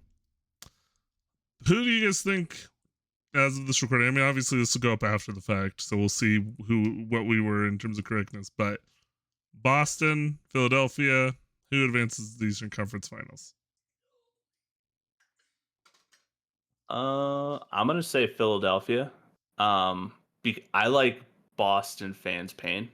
who do you guys think, as of this recording? I mean, obviously this will go up after the fact, so we'll see what we were in terms of correctness. But Boston, Philadelphia, who advances the Eastern Conference Finals? I'm gonna say Philadelphia. I like Boston fans' pain.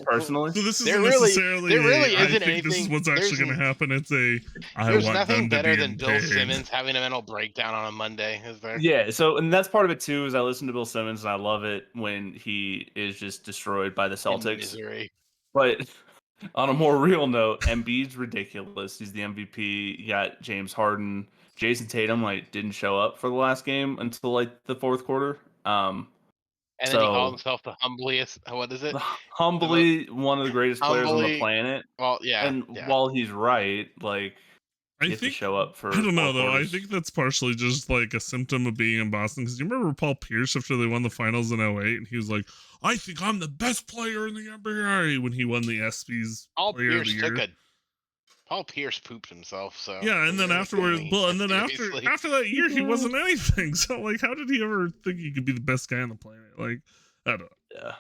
Personally. So this there isn't really necessarily I isn't think this is anything. what's actually going to happen. It's I There's want nothing them to better be than in Bill pain. Simmons having a mental breakdown on a Monday, is there? Yeah, so and that's part of it too. Is I listen to Bill Simmons and I love it when he is just destroyed by the In Celtics. misery. But on a more real note, Embiid's ridiculous. He's the MVP. You got James Harden, Jason Tatum like didn't show up for the last game until like the fourth quarter. And then he called So himself the humbliest. What is it? humbly one of the greatest players on the Humbly. planet. Well, yeah. And Yeah. while he's right, like I you have to think show up for I don't know four though. I quarters. think that's partially just like a symptom of being in Boston. Because you remember Paul Pierce after they won the finals in 08, and he was like, "I think I'm the best player in the NBA" when he won the ESPYS Paul Player of Pierce the Year. Paul Pierce pooped himself, so Yeah, and then afterwards, well, and then seriously. after that year, he wasn't anything. So like, how did he ever think he could be the best guy on the planet? Like, I don't know. Yeah.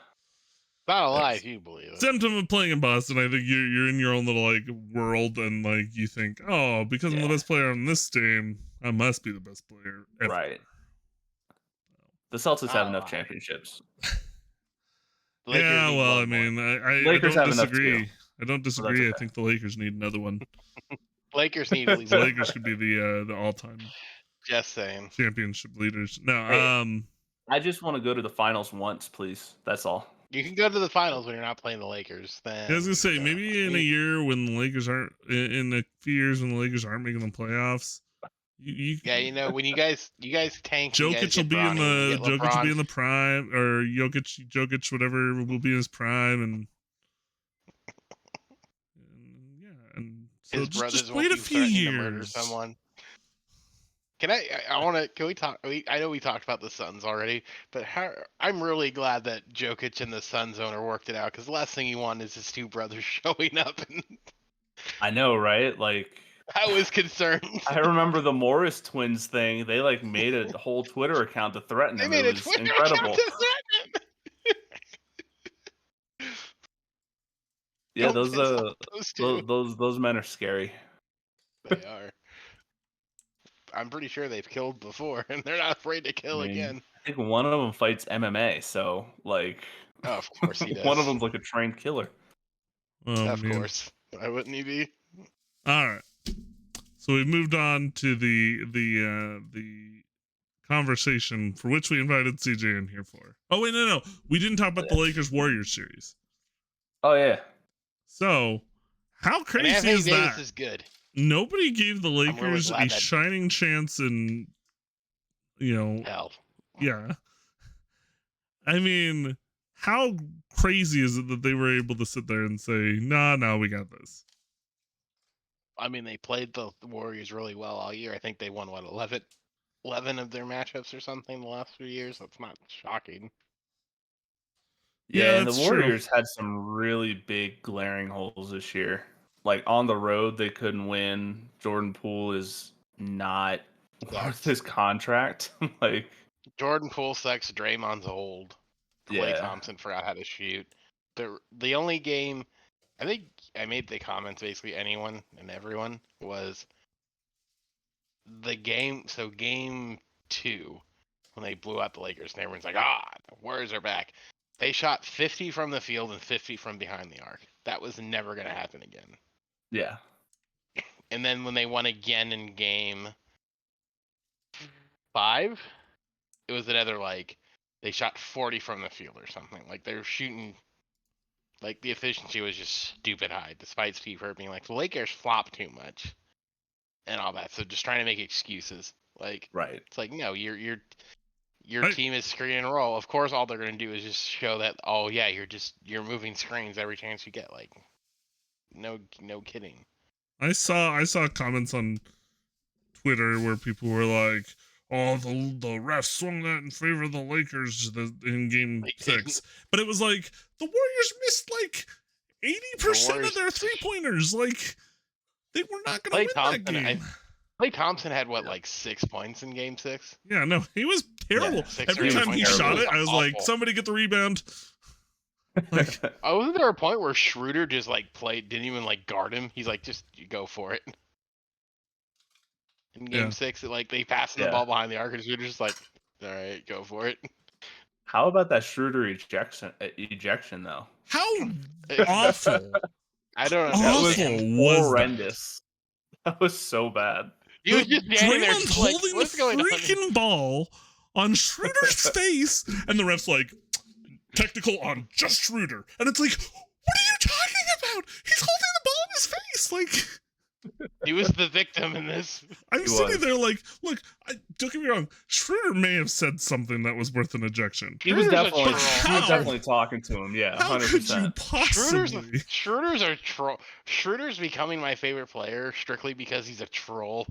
Not a lie Yes. if you believe it. Symptom of playing in Boston. I think you're in your own little like world, and like you think, oh, because I'm the Yeah. best player on this team, I must be the best player ever. Right. The Celtics have Oh, enough wow. championships. The Lakers Yeah, need well, one I mean, more. I Lakers don't have enough, too. disagree. I don't disagree. I okay. think the Lakers need another one. Lakers need at least The one. Lakers could be the all-time Just saying. championship leaders. No, Hey. I just want to go to the finals once, please. That's all. You can go to the finals when you're not playing the Lakers. Then I was gonna say maybe in a year when the Lakers aren't in a few years when the Lakers aren't making the playoffs. Yeah, you know when you guys tank. You guys Jokic will get be in Bronny, when you the get Jokic will be LeBron. in the prime, or Jokic whatever will be in his prime, and yeah, and so His brothers just won't wait a be few threatening to murder years. someone. I want to. Can we talk? I know we talked about the Suns already, but I'm really glad that Jokic and the Suns owner worked it out, because the last thing you want is his two brothers showing up, and I know, right? Like I was concerned. I remember the Morris twins thing. They like made a whole Twitter account to threaten They him. made It a was Twitter incredible. account to threaten him. Yeah, Don't piss off those two. those men are scary. They are. I'm pretty sure they've killed before, and they're not afraid to kill again. I think one of them fights MMA, so like Oh, of course he does. one of them's like a trained killer. Oh, Of man. course. Why wouldn't he be? All right. So we've moved on to the conversation for which we invited CJ in here for. Oh wait, no, we didn't talk about the Lakers Warriors series. Oh yeah. So how And crazy Anthony is Davis that? is good. Nobody gave the really Lakers glad a that- shining chance in, Hell. yeah. I mean, how crazy is it that they were able to sit there and say, nah, we got this? I mean, they played the Warriors really well all year. I think they won, what, 11 of their matchups or something the last few years? That's not shocking. Yeah, Yeah, and the that's true. Warriors had some really big glaring holes this year. Like on the road, they couldn't win. Jordan Poole is not worth Sucks. his contract. Like, Jordan Poole sucks. Draymond's old. Clay yeah, Thompson forgot how to shoot. The only game I think I made the comments basically anyone and everyone was the game. So game 2 when they blew out the Lakers and everyone's like, the Warriors are back. They shot 50 from the field and 50 from behind the arc. That was never gonna happen again. yeah, And then when they won again in game 5, it was another like they shot 40 from the field or something. Like they were shooting, like the efficiency was just stupid high, despite Steve Kerr being like the Lakers flop too much and all that. So just trying to make excuses. Like right. it's like no, your I- team is screen and roll. Of course, all they're gonna do is just show that you're moving screens every chance you get. Like no kidding. I saw comments on Twitter where people were like, "Oh, the refs swung that in favor of the Lakers in Game Like, 6," but it was like the Warriors missed like 80% of their 3-pointers. Like they were not going to Clay win Thompson, that game. Clay Thompson had what, like 6 points in Game 6? Yeah, no, he was terrible. Yeah, 6 Every or 8 time he points. shot was it, I was like, awful. "Somebody get the rebound." Like, Oh, wasn't there a point where Schroeder just like didn't even like guard him? He's like, just you go for it. In Game Yeah. 6, like they passed the Yeah. ball behind the arc, and Schroeder's just like, all right, go for it. How about that Schroeder ejection though? how awful. I don't Awful. understand. was that? Horrendous. That was so bad. He was just standing there, Draymond's just like, holding what's the going on? freaking ball on Schroeder's face, and the ref's like, technical on just Schroeder. And it's like, what are you talking about? He's holding the ball in his face. Like, He was the victim in this. I'm He sitting was. there like, look, don't get me wrong. Schroeder may have said something that was worth an ejection. He was Schroeder's a definitely troll. he was How? definitely talking to him. Yeah, How 100%. could you possibly? Schroeder's a troll. Schroeder's becoming my favorite player strictly because he's a troll.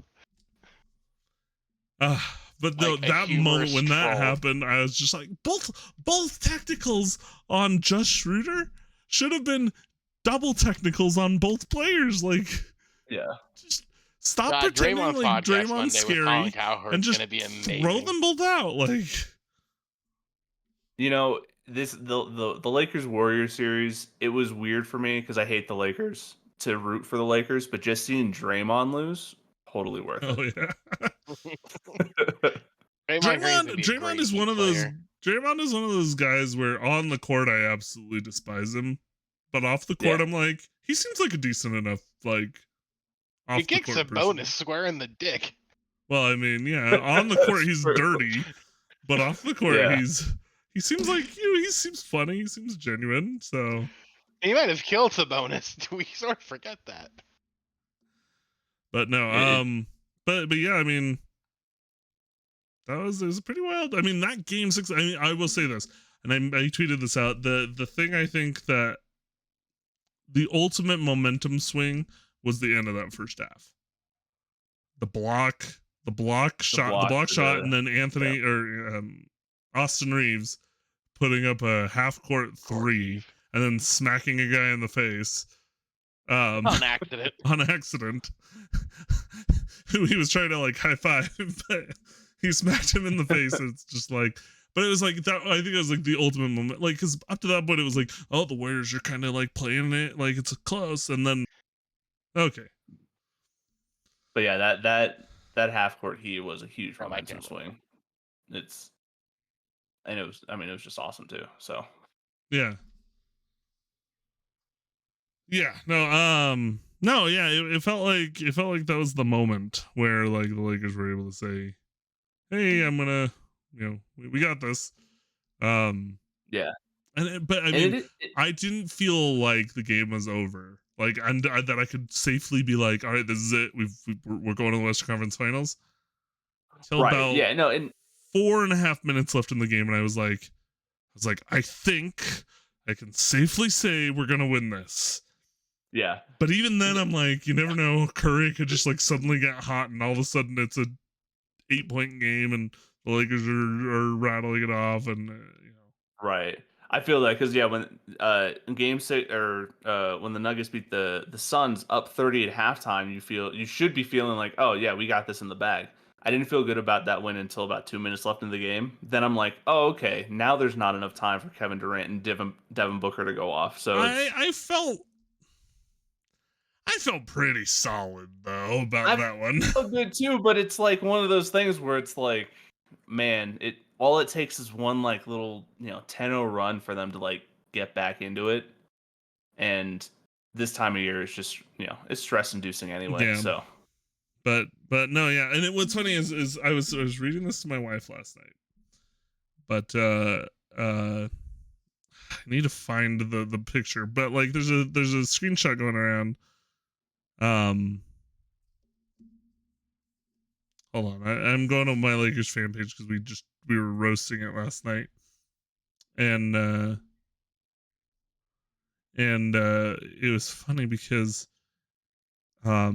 But no, Like a that moment humorous when that troll. happened, I was just like, both technicals on just Schroeder should have been double technicals on both players. Like, Yeah. just stop pretending Draymond's like podcast Draymond's Monday with scary Colin Cowherd's and just gonna be amazing. throw them both out. Like, You know, the Lakers Warriors series, it was weird for me because I hate the Lakers to root for the Lakers, but just seeing Draymond lose, totally worth oh it. yeah. Draymond Draymond is one of those. Draymond is one of those guys where on the court I absolutely despise him, but off the court Yeah. I'm like, he seems like a decent enough like. Off He the kicks court a person. bonus square in the dick. Well, I mean, yeah, on the court he's True. dirty, but off the court Yeah. he seems like he seems funny, he seems genuine. So, He might have killed Sabonis. We sort of forget that. but no, Yeah, but yeah, I mean, it was pretty wild. I mean, that game 6. I mean, I will say this, and I tweeted this out. The thing I think that the ultimate momentum swing was the end of that first half. The block shot, and then Anthony or Austin Reeves putting up a half court 3 and then smacking a guy in the face On accident. on accident. Who he was trying to like high five, but he smacked him in the face. And it's just like, but it was like that. I think it was like the ultimate moment, like because up to that point it was like, oh, the Warriors are kind of like playing it like it's close, and then okay, But yeah, that half court heat was a huge Oh, my momentum God. swing. It was just awesome too. So yeah. No, yeah, it felt like that was the moment where like the Lakers were able to say, hey, I'm gonna, we got this. yeah, But I and mean, I didn't feel like the game was over, like, and that I could safely be like, all right, this is it, we're going to the Western Conference Finals. Until right, about yeah, no, and 4.5 minutes left in the game, and I was like, I think I can safely say we're gonna win this. yeah, But even then, I'm like, you never know. Curry could just like suddenly get hot, and all of a sudden it's a 8-point game, and the Lakers are rattling it off, and right. I feel that because when in game six or when the Nuggets beat the Suns up 30 at halftime, you should be feeling like, oh yeah, we got this in the bag. I didn't feel good about that win until about 2 minutes left in the game. Then I'm like, oh okay, now there's not enough time for Kevin Durant and Devin Booker to go off. So it's I felt pretty solid though about I that one. feel good too, but it's like one of those things where it's like, man, it takes is one like little 10-0 run for them to like get back into it. And this time of year is just it's stress inducing anyway. Yeah. So But no, yeah. And what's funny is I was reading this to my wife last night, but I need to find the picture. But like there's a screenshot going around. Hold on, I'm going on my Lakers fan page because we were roasting it last night, and it was funny because they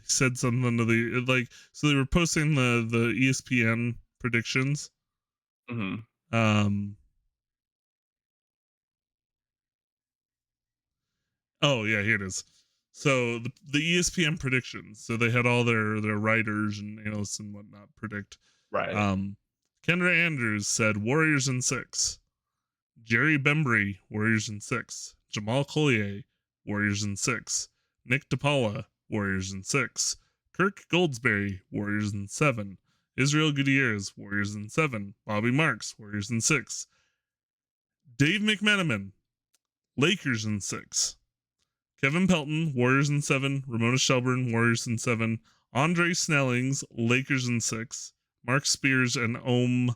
said something to the like, so they were posting the ESPN predictions. mhm. Oh yeah, here it is. So the ESPN predictions. So they had all their writers and analysts and whatnot predict. Right. Kendra Andrews said Warriors in 6. Jerry Bembry, Warriors in 6. Jamal Collier, Warriors in 6. Nick DePaula, Warriors in 6. Kirk Goldsberry, Warriors in 7. Israel Gutierrez, Warriors in 7. Bobby Marks, Warriors in 6. Dave McMenamin, Lakers in 6. Kevin Pelton, Warriors in 7. Ramona Shelburne, Warriors in 7. Andre Snellings, Lakers in 6. Mark Spears and Om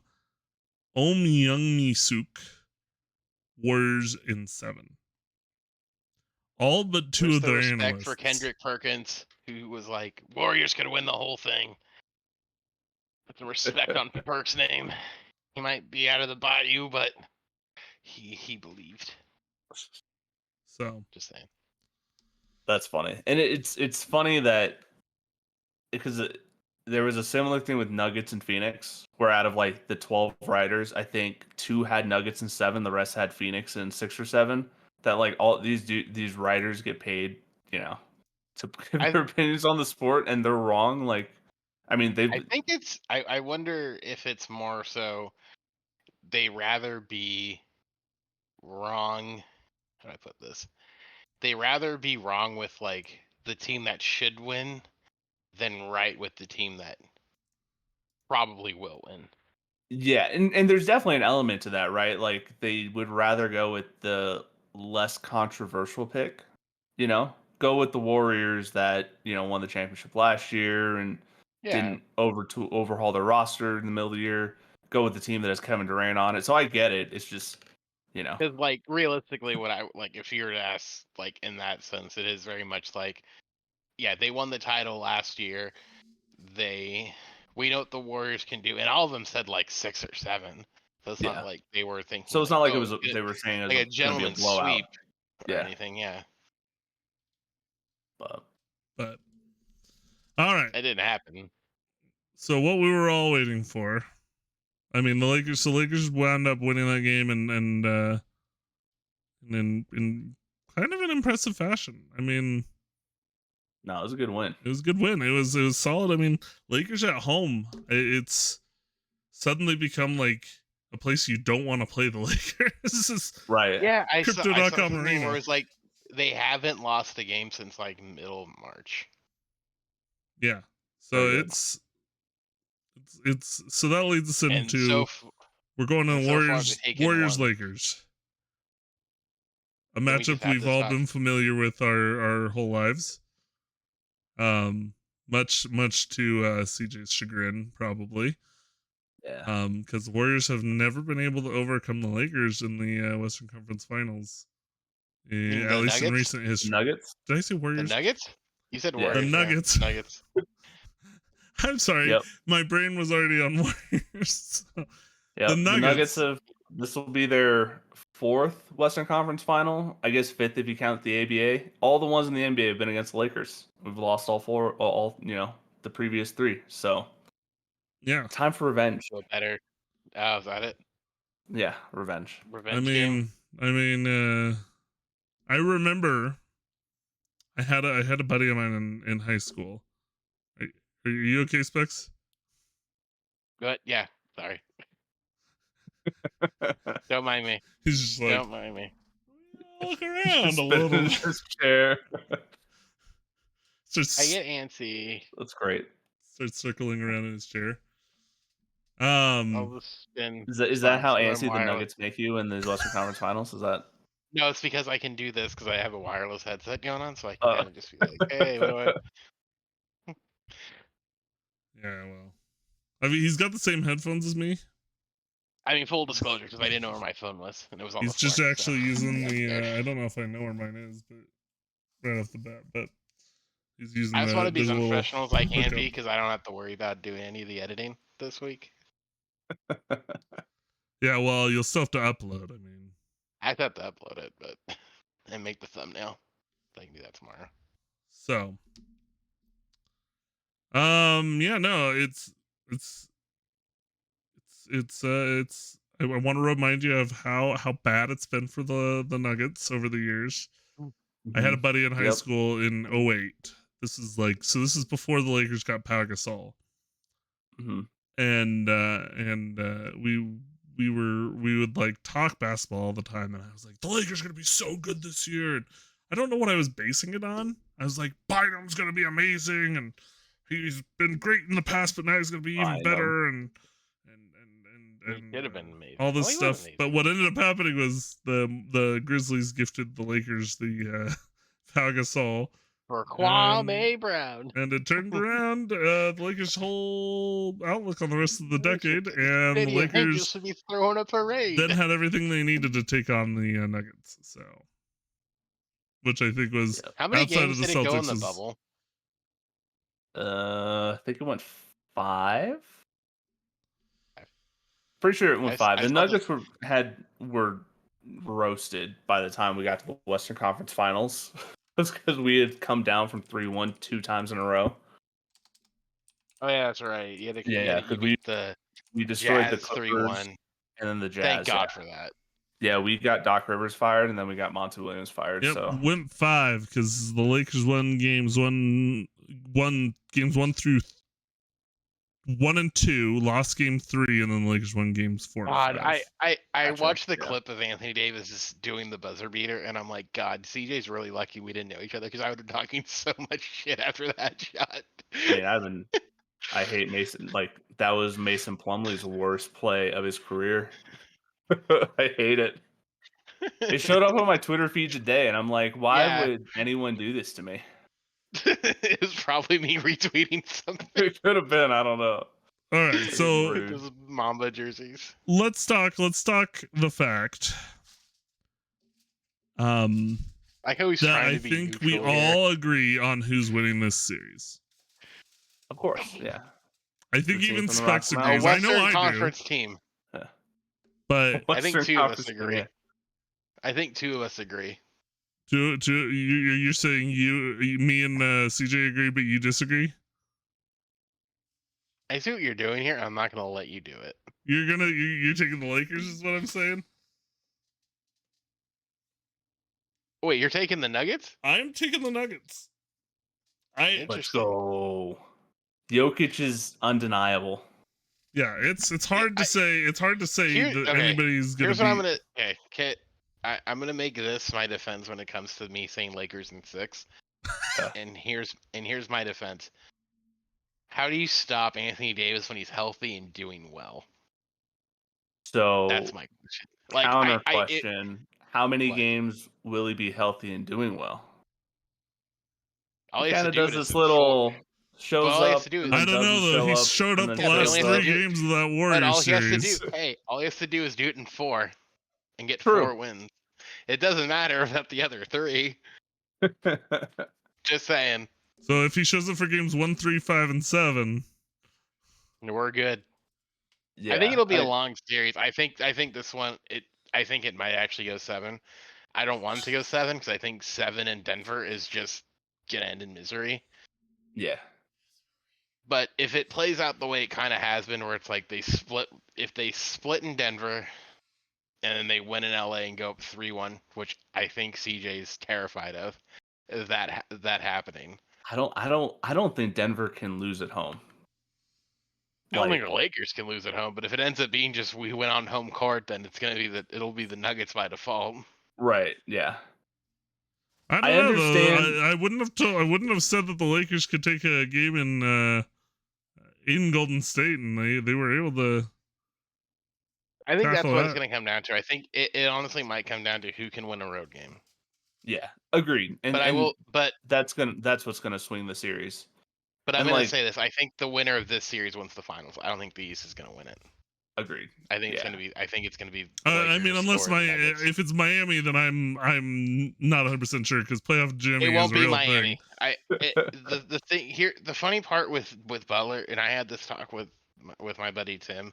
Youngmisuk, Warriors in 7. All but two Where's of the their respect analysts. for Kendrick Perkins, who was like, Warriors could win the whole thing. Put the respect on Perk's name. He might be out of the bayou, but he believed. So Just saying. That's funny, and it's funny that because there was a similar thing with Nuggets and Phoenix, where out of like the 12 writers, I think 2 had Nuggets in 7, the rest had Phoenix in 6 or 7. That like all these writers get paid, to give their opinions on the sport, and they're wrong. Like, I mean, I think it's. I wonder if it's more so they rather be wrong. How do I put this? They rather be wrong with like the team that should win than right with the team that probably will win. Yeah, and there's definitely an element to that, right? Like they would rather go with the less controversial pick, go with the Warriors that, won the championship last year and Yeah. didn't overhaul their roster in the middle of the year. Go with the team that has Kevin Durant on it. So I get it. It's just, Because like realistically, what I like, if you were to ask, like in that sense, it is very much like, yeah, they won the title last year. We know what the Warriors can do, and all of them said like 6 or 7. So it's not yeah. like they were thinking. So it's like, not like it oh, was they were saying it was like a going to be a gentleman's blowout. sweep or Yeah. anything. Yeah, but all right. it didn't happen. So what we were all waiting for. I mean, the Lakers wound up winning that game and in kind of an impressive fashion. I mean, no, it was a good win. It was a good win. It was solid. I mean, Lakers at home. It's suddenly become like a place you don't want to play the Lakers. Right. Yeah, I saw Crypto.com something arena. where it's like they haven't lost a game since like middle of March. Yeah. So it's so that leads us into we're going on Warriors Lakers. A matchup we've all been familiar with our whole lives. Much to CJ's chagrin, probably. Yeah. Because the Warriors have never been able to overcome the Lakers in the Western Conference Finals, at least in recent history. Nuggets? Did I say Warriors? The Nuggets? You said Yeah. Warriors. The Nuggets. Yeah. Nuggets. I'm sorry. Yep. My brain was already on Warriors. Yeah. The Nuggets this will be their 4th Western Conference Final. I guess 5th if you count the ABA. All the ones in the NBA have been against the Lakers. We've lost all 4, the previous 3. So yeah, time for revenge. So better. Oh, is that it? Yeah, revenge. Revenge game. I remember I had a buddy of mine in high school. Are you okay, Specs? But yeah, sorry. Don't mind me. He's just like, Don't mind me. look around a Spin little. in his chair. Starts, I get antsy. That's great. starts circling around in his chair. I'll just spin. Is that how so I'm antsy the wireless. Nuggets make you in these Western Conference Finals? Is that? No, it's because I can do this because I have a wireless headset going on, so I can kind of just be like, "Hey, what do I?" Yeah, well, I mean, he's got the same headphones as me. I mean, full disclosure, because I didn't know where my phone was, and it was on He's the floor. just actually using Yeah, the. fair. I don't know if I know where mine is, but right off the bat, but he's using I just want to be as the little unprofessional as I can hookup. be because I don't have to worry about doing any of the editing this week. Yeah, well, you'll still have to upload. I mean, I have to upload it, but and make the thumbnail. I can do that tomorrow. so yeah, no, it's I want to remind you of how bad it's been for the Nuggets over the years. I had a buddy in high Yep. school in 08. This is before the Lakers got Pau Gasol. Mm-hmm. And we would like talk basketball all the time, and I was like, the Lakers are gonna be so good this year. And I don't know what I was basing it on. I was like, Bynum's gonna be amazing, and he's been great in the past, but now he's gonna be even better, and He could have been amazing. all this Well, he was stuff. amazing. But what ended up happening was the Grizzlies gifted the Lakers the Pau Gasol. For Kwame Brown. And it turned around the Lakers' whole outlook on the rest of the decade, and the City of Angels Lakers should be throwing a parade. then had everything they needed to take on the Nuggets. So, which I think was How many outside games of the did it go in Celtics the was- bubble? I think it went 5. Pretty sure it went 5. The saw Nuggets were roasted by the time we got to the Western Conference Finals. That's because we had come down from 3-1 2 times in a row. Oh yeah, that's right. You had to, Yeah, you beat the we destroyed the Jazz Clippers 3-1. and then the Jazz. Thank God for that. Yeah, we got Doc Rivers fired, and then we got Monty Williams fired. Yep, So went 5 because the Lakers won games 1 through 1 and 2, lost game 3, and then the Lakers won games 4 God, and 5. I Gotcha, watched the yeah. clip of Anthony Davis just doing the buzzer beater, and I'm like, God, CJ's really lucky we didn't know each other because I would have been talking so much shit after that shot. I mean, I hate Mason. Like, that was Mason Plumlee's worst play of his career. I hate it. It showed up on my Twitter feed today, and I'm like, why would anyone do this to me? It was probably me retweeting something. It could have been. I don't know. All right, so Rude. Those Mamba jerseys. let's talk the fact. Like how he's That trying I to be think we neutral here. all agree on who's winning this series. Of course, yeah. I think The team even from the Specs Rocky agrees. A I know Western I Conference team. do, but I think Western 2 of us Conference, agree. yeah. I think 2 of us agree. you're saying me and CJ agree, but you disagree. I see what you're doing here. I'm not gonna let you do it. You're taking the Lakers, is what I'm saying. Wait, you're taking the Nuggets? I'm taking the Nuggets. Let's Interesting. go. Jokic is undeniable. Yeah, it's hard to say. It's hard to say that anybody's gonna. Here's what I'm gonna. Okay, Kit. I'm gonna make this my defense when it comes to me saying Lakers in 6. and here's my defense. How do you stop Anthony Davis when he's healthy and doing well? So That's my question. Like, counter question: how many What? games will he be healthy and doing well? All He he has kind to of do does is this little shows all he has up. to do is- and I then don't know doesn't though. show He up, showed and up the then but last only shows has up. to 3 do- games of that But Warriors all he has to series. do, all he has to do is do it in 4 and get True. 4 wins. It doesn't matter about the other 3. Just saying. So if he shows up for games 1, 3, 5, and 7, We're good. Yeah, I think it'll be a long series. I think this one I think it might actually go 7. I don't want it to go 7 because I think 7 in Denver is just gonna end in misery. Yeah. But if it plays out the way it kind of has been, where it's like if they split in Denver, and then they win in LA and go up 3-1, which I think CJ's terrified of, is that happening. I don't think Denver can lose at home. I don't think Like, the Lakers can lose at home, but if it ends up being just we win on home court, then it'll be the Nuggets by default. right, yeah. I I don't know though. understand. I wouldn't have said that the Lakers could take a game in Golden State, and they were able to I think that's tackle what it's that. going to come down to. I think it honestly might come down to who can win a road game. Yeah, agreed. But And but that's what's gonna swing the series. I'm And going to like, say this. I think the winner of this series wins the finals. I don't think the East is going to win it. agreed. I think Yeah. it's going to be I mean, Lakers unless or Nuggets. if it's Miami, then I'm not 100% sure because playoff Jimmy It is won't a be real Miami. thing. The thing here, the funny part with Butler, and I had this talk with my buddy Tim,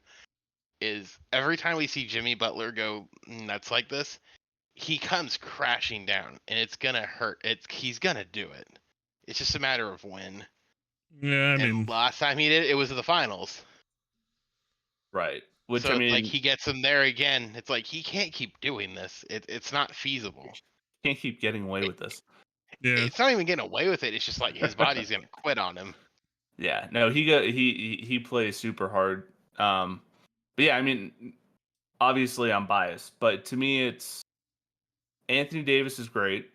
is every time we see Jimmy Butler go nuts like this, he comes crashing down, and it's gonna hurt. He's gonna do it. It's just a matter of when. Yeah, I And mean, last time he did it was the finals. Right. Which, I So it's like mean, he gets him there again. It's like he can't keep doing this. It's not feasible. can't keep getting away It, with this. yeah. it's not even getting away with it. It's just like his body's gonna quit on him. Yeah. No, he plays super hard. But yeah, I mean, obviously I'm biased, but to me it's Anthony Davis is great.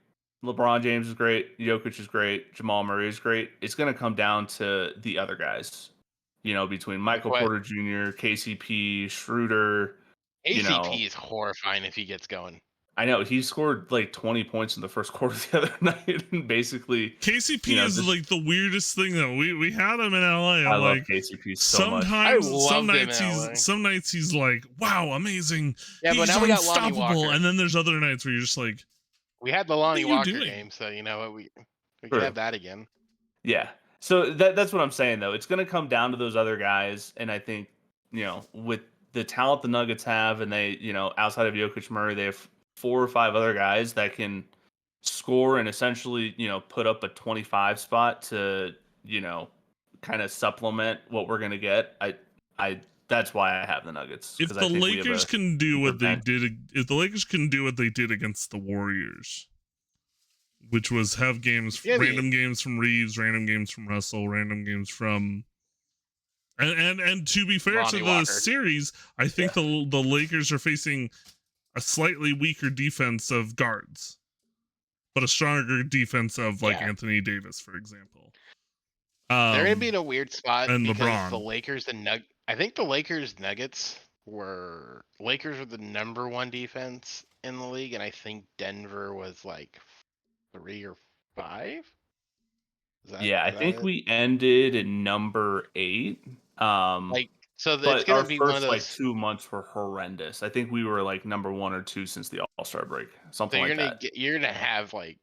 LeBron James is great. Jokic is great. Jamal Murray is great. It's going to come down to the other guys, between Michael What Porter Jr., KCP, Schroeder. ACP is horrifying if he gets going. I know he scored like 20 points in the first quarter the other night, and basically, KCP is just, like the weirdest thing though. We had him in LA. I love Like KCP so much. I some loved him in LA. nights he's like, wow, amazing. Yeah, but He's now we got Lonnie unstoppable. Walker. And then there's other nights where you're just like, We had the what are Lonnie you Walker doing? game, so you know what we True. could have that again. Yeah. So that's what I'm saying though. It's going to come down to those other guys, and I think with the talent the Nuggets have, and they outside of Jokic, Murray, they have 4 or 5 other guys that can score and essentially put up a 25 spot to kind of supplement what we're going to get. I that's why I have the Nuggets. If the Lakers can do what they did, if the Lakers can do what they did against the Warriors, which was have games, random games from Reeves, random games from Russell, random games from, and to be fair Lonnie to the Walker. series, I think the Lakers are facing a slightly weaker defense of guards, but a stronger defense of like Anthony Davis, for example. They're gonna be in a weird spot and because LeBron. the Lakers and I think the Lakers Nuggets were the #1 defense in the league, and I think Denver was like 3 or 5. I think we ended at number 8. So but it's gonna our be first one of those. like 2 months were horrendous. I think we were like number 1 or 2 since the All-Star break, something like that. You're gonna have like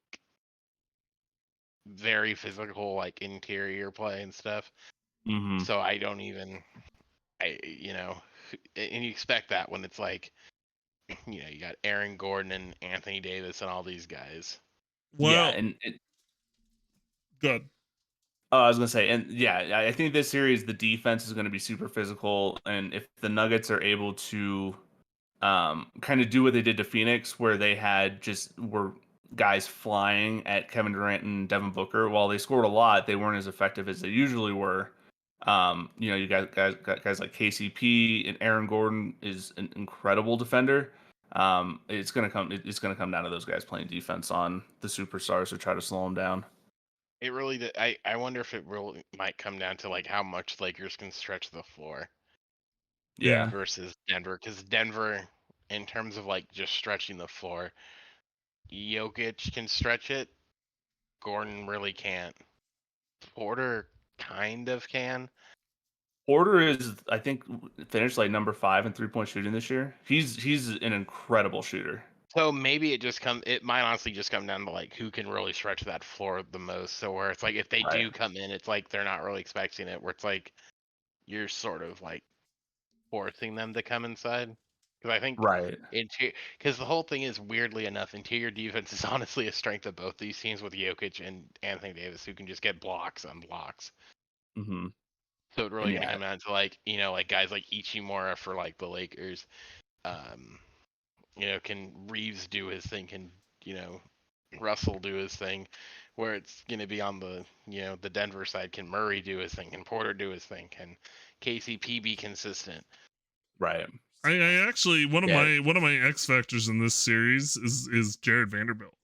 very physical like interior play and stuff. Mm-hmm. So I don't even, and you expect that when it's like, you got Aaron Gordon and Anthony Davis and all these guys. Well, yeah, and good. I was gonna say, and yeah, I think this series the defense is going to be super physical, and if the Nuggets are able to kind of do what they did to Phoenix, where they were guys flying at Kevin Durant and Devin Booker, while they scored a lot, they weren't as effective as they usually were. You got guys like KCP, and Aaron Gordon is an incredible defender. It's gonna come down to those guys playing defense on the superstars to try to slow them down. It really did. I wonder if it really might come down to like how much Lakers can stretch the floor. Yeah. Versus Denver, because Denver, in terms of like just stretching the floor, Jokic can stretch it. Gordon really can't. Porter kind of can. Porter is, I think, finished like number 5 in 3-point shooting this year. He's an incredible shooter. So maybe it might honestly just come down to like who can really stretch that floor the most. So where it's like if they do come in, it's like they're not really expecting it. Where it's like you're sort of like forcing them to come inside. Because I think because the whole thing is weirdly enough, interior defense is honestly a strength of both these teams with Jokic and Anthony Davis, who can just get blocks on blocks. Mm-hmm. So it really came down to like like guys like Ichimura for like the Lakers. can Reeves do his thing? Can Russell do his thing? Where it's going to be on the the Denver side, can Murray do his thing? Can Porter do his thing? Can KCP be consistent? Right. I actually one of Yeah. my X factors in this series is Jared Vanderbilt.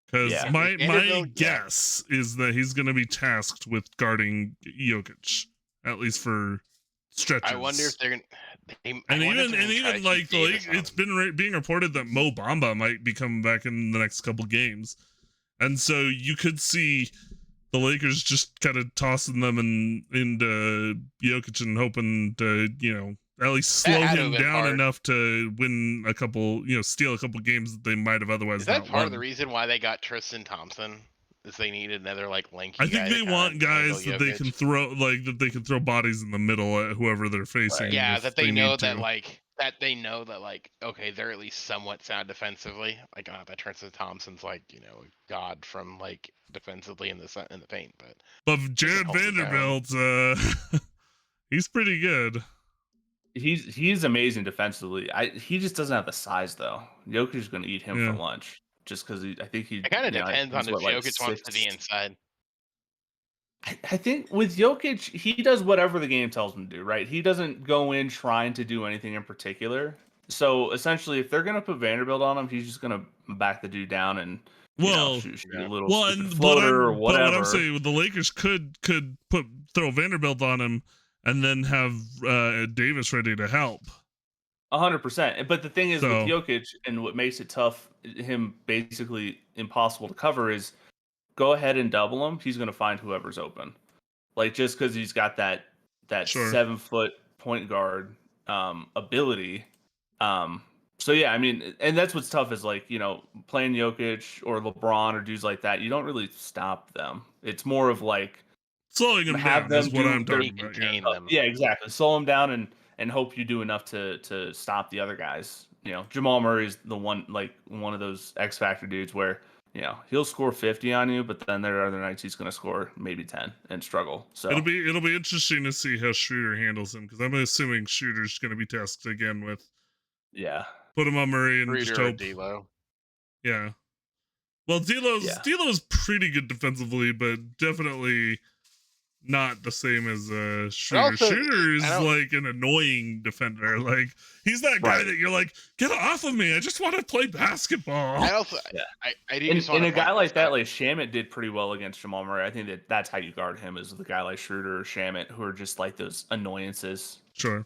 Because Yeah. my Vanderbilt, yeah. guess is that he's going to be tasked with guarding Jokic, at least for stretches. I wonder if they're going. And even like it's been being reported that Mo Bamba might be coming back in the next couple games, and so you could see the Lakers just kind of tossing them into Jokic and hoping to at least slow him down enough to win a couple, steal a couple games that they might have otherwise. Is that not part won. of the reason why they got Tristan Thompson? Is they needed another lanky. I think they want guys that they can throw bodies in the middle at whoever they're facing. Right. Yeah, that they know that okay, they're at least somewhat sound defensively. That Tristan Thompson's a god from defensively in the paint, but Jared Vanderbilt, he's pretty good. He's amazing defensively. He just doesn't have the size though. Jokic is going to eat him for lunch. Just because I think he. It kind of depends on if Jokic wants to be inside. I think with Jokic, he does whatever the game tells him to do, right? He doesn't go in trying to do anything in particular. So essentially, if they're going to put Vanderbilt on him, he's just going to back the dude down and shoot a little floater or whatever. But what I'm saying, the Lakers could throw Vanderbilt on him and then have Davis ready to help. 100%. But the thing is with Jokic, and what makes it tough, him basically impossible to cover, is go ahead and double him. He's going to find whoever's open. Just because he's got that 7-foot point guard ability. So yeah, I mean, and that's what's tough is playing Jokic or LeBron or dudes like that. You don't really stop them. It's more of slowing them down is what I'm talking about. Yeah, exactly. Slow them down and hope you do enough to stop the other guys. Jamal Murray is the one of those X Factor dudes where he'll score 50 on you, but then there are other nights he's going to score maybe 10 and struggle. So it'll be interesting to see how Schroeder handles him, because I'm assuming Schroeder's going to be tasked again with put him on Murray and just hope. D'Lo. Yeah. Well, D'Lo's pretty good defensively, but definitely not the same as Schroeder. Schroeder is an annoying defender. He's that guy that you're get off of me. I just want to play basketball. I do just want a guy like that, Shamet did pretty well against Jamal Murray. I think that's how you guard him, is with a guy like Schroeder or Shamet, who are just those annoyances. Sure.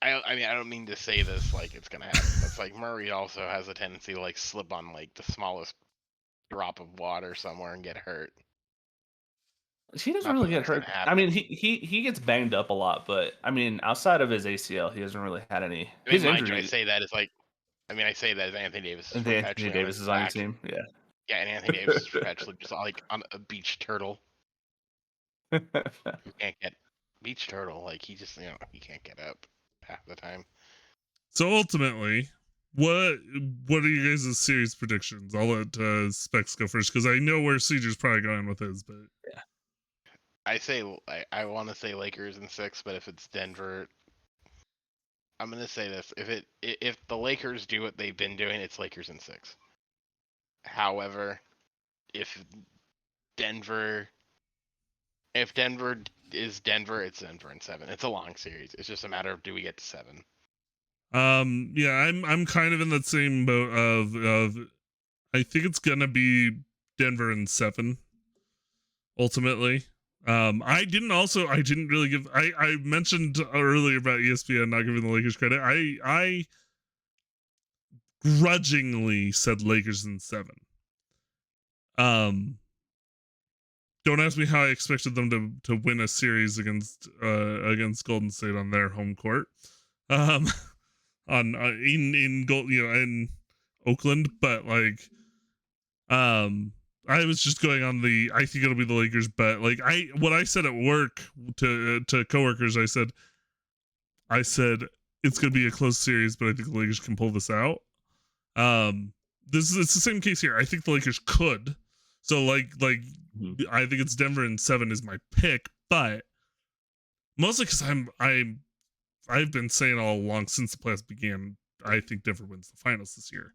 I mean, I don't mean to say this it's gonna happen. But Murray also has a tendency to slip on the smallest drop of water somewhere and get hurt. He doesn't really get hurt. I mean, he gets banged up a lot, but I mean, outside of his ACL, he hasn't really had any. His injury. I say that I say that as Anthony Davis. Anthony Davis is on your team. Yeah. Yeah, and Anthony Davis is perpetually just on a beach turtle. Who can't get beach turtle? He just he can't get up half the time. So ultimately, what are you guys' series predictions? I'll let Specs go first, because I know where CJ's probably going with his, but yeah. I want to say Lakers in 6, but if it's Denver, I'm gonna say this: if the Lakers do what they've been doing, it's Lakers in 6. However, if Denver is Denver, it's Denver in 7. It's a long series. It's just a matter of, do we get to 7? Yeah, I'm kind of in that same boat of I think it's gonna be Denver in 7 ultimately. I didn't really give. I mentioned earlier about ESPN not giving the Lakers credit. I grudgingly said Lakers in 7. Don't ask me how I expected them to win a series against Golden State on their home court. In Oakland, but I was just going on I think it'll be the Lakers, but what I said at work to coworkers, I said it's gonna be a close series, but I think the Lakers can pull this out. It's the same case here. I think the Lakers could. So I think it's Denver in 7 is my pick, but mostly because I've been saying all along since the playoffs began, I think Denver wins the finals this year.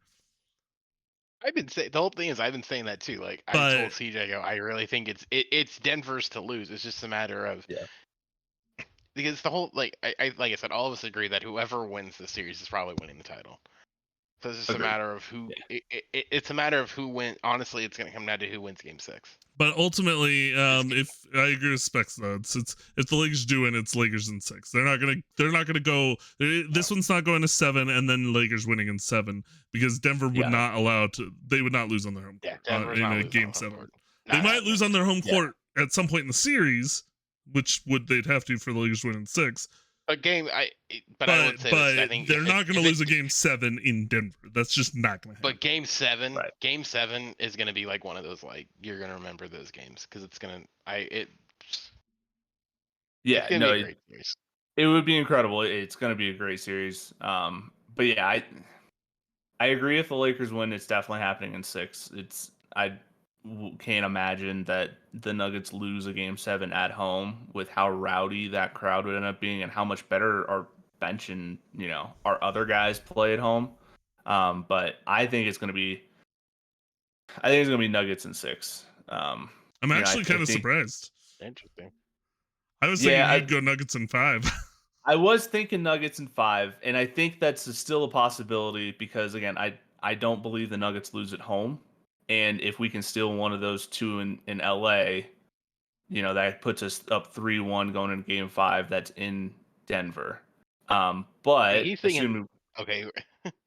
I've been saying the whole thing is I've been saying that too. Like I But- told CJ, I go, I really think it's Denver's to lose. It's just a matter of Yeah. because the whole like I said, all of us agree that whoever wins the series is probably winning the title. So it's just Agreed. a matter of who. It's a matter of who wins. Honestly, it's going to come down to who wins Game 6. But ultimately, if I agree with Specs though, it's if the Lakers do win, it's Lakers in 6. They're not gonna go. This one's not going to 7 and then Lakers winning in 7 because Denver would not allow to. They would not lose on their home court in a Game 7. They might lose on their home court at some point in the series, which they'd have to for the Lakers to win in 6. But I would say this, I think they're not going to lose a Game 7 in Denver. That's just not going to happen. But Game 7 is going to be like one of those like you're going to remember those games because it's going to Yeah, be no, a great series. It would be incredible. It's going to be a great series. But yeah, I agree. If the Lakers win, it's definitely happening in 6. I can't imagine that the Nuggets lose a Game 7 at home with how rowdy that crowd would end up being and how much better our bench and our other guys play at home. But I think it's going to be Nuggets in 6. I'm actually kind of surprised. Interesting. I was thinking you'd go Nuggets in 5. I was thinking Nuggets in 5, and I think that's still a possibility because again, I don't believe the Nuggets lose at home. And if we can steal one of those two in LA, that puts us up 3-1 going into Game 5. That's in Denver. But he's thinking, okay,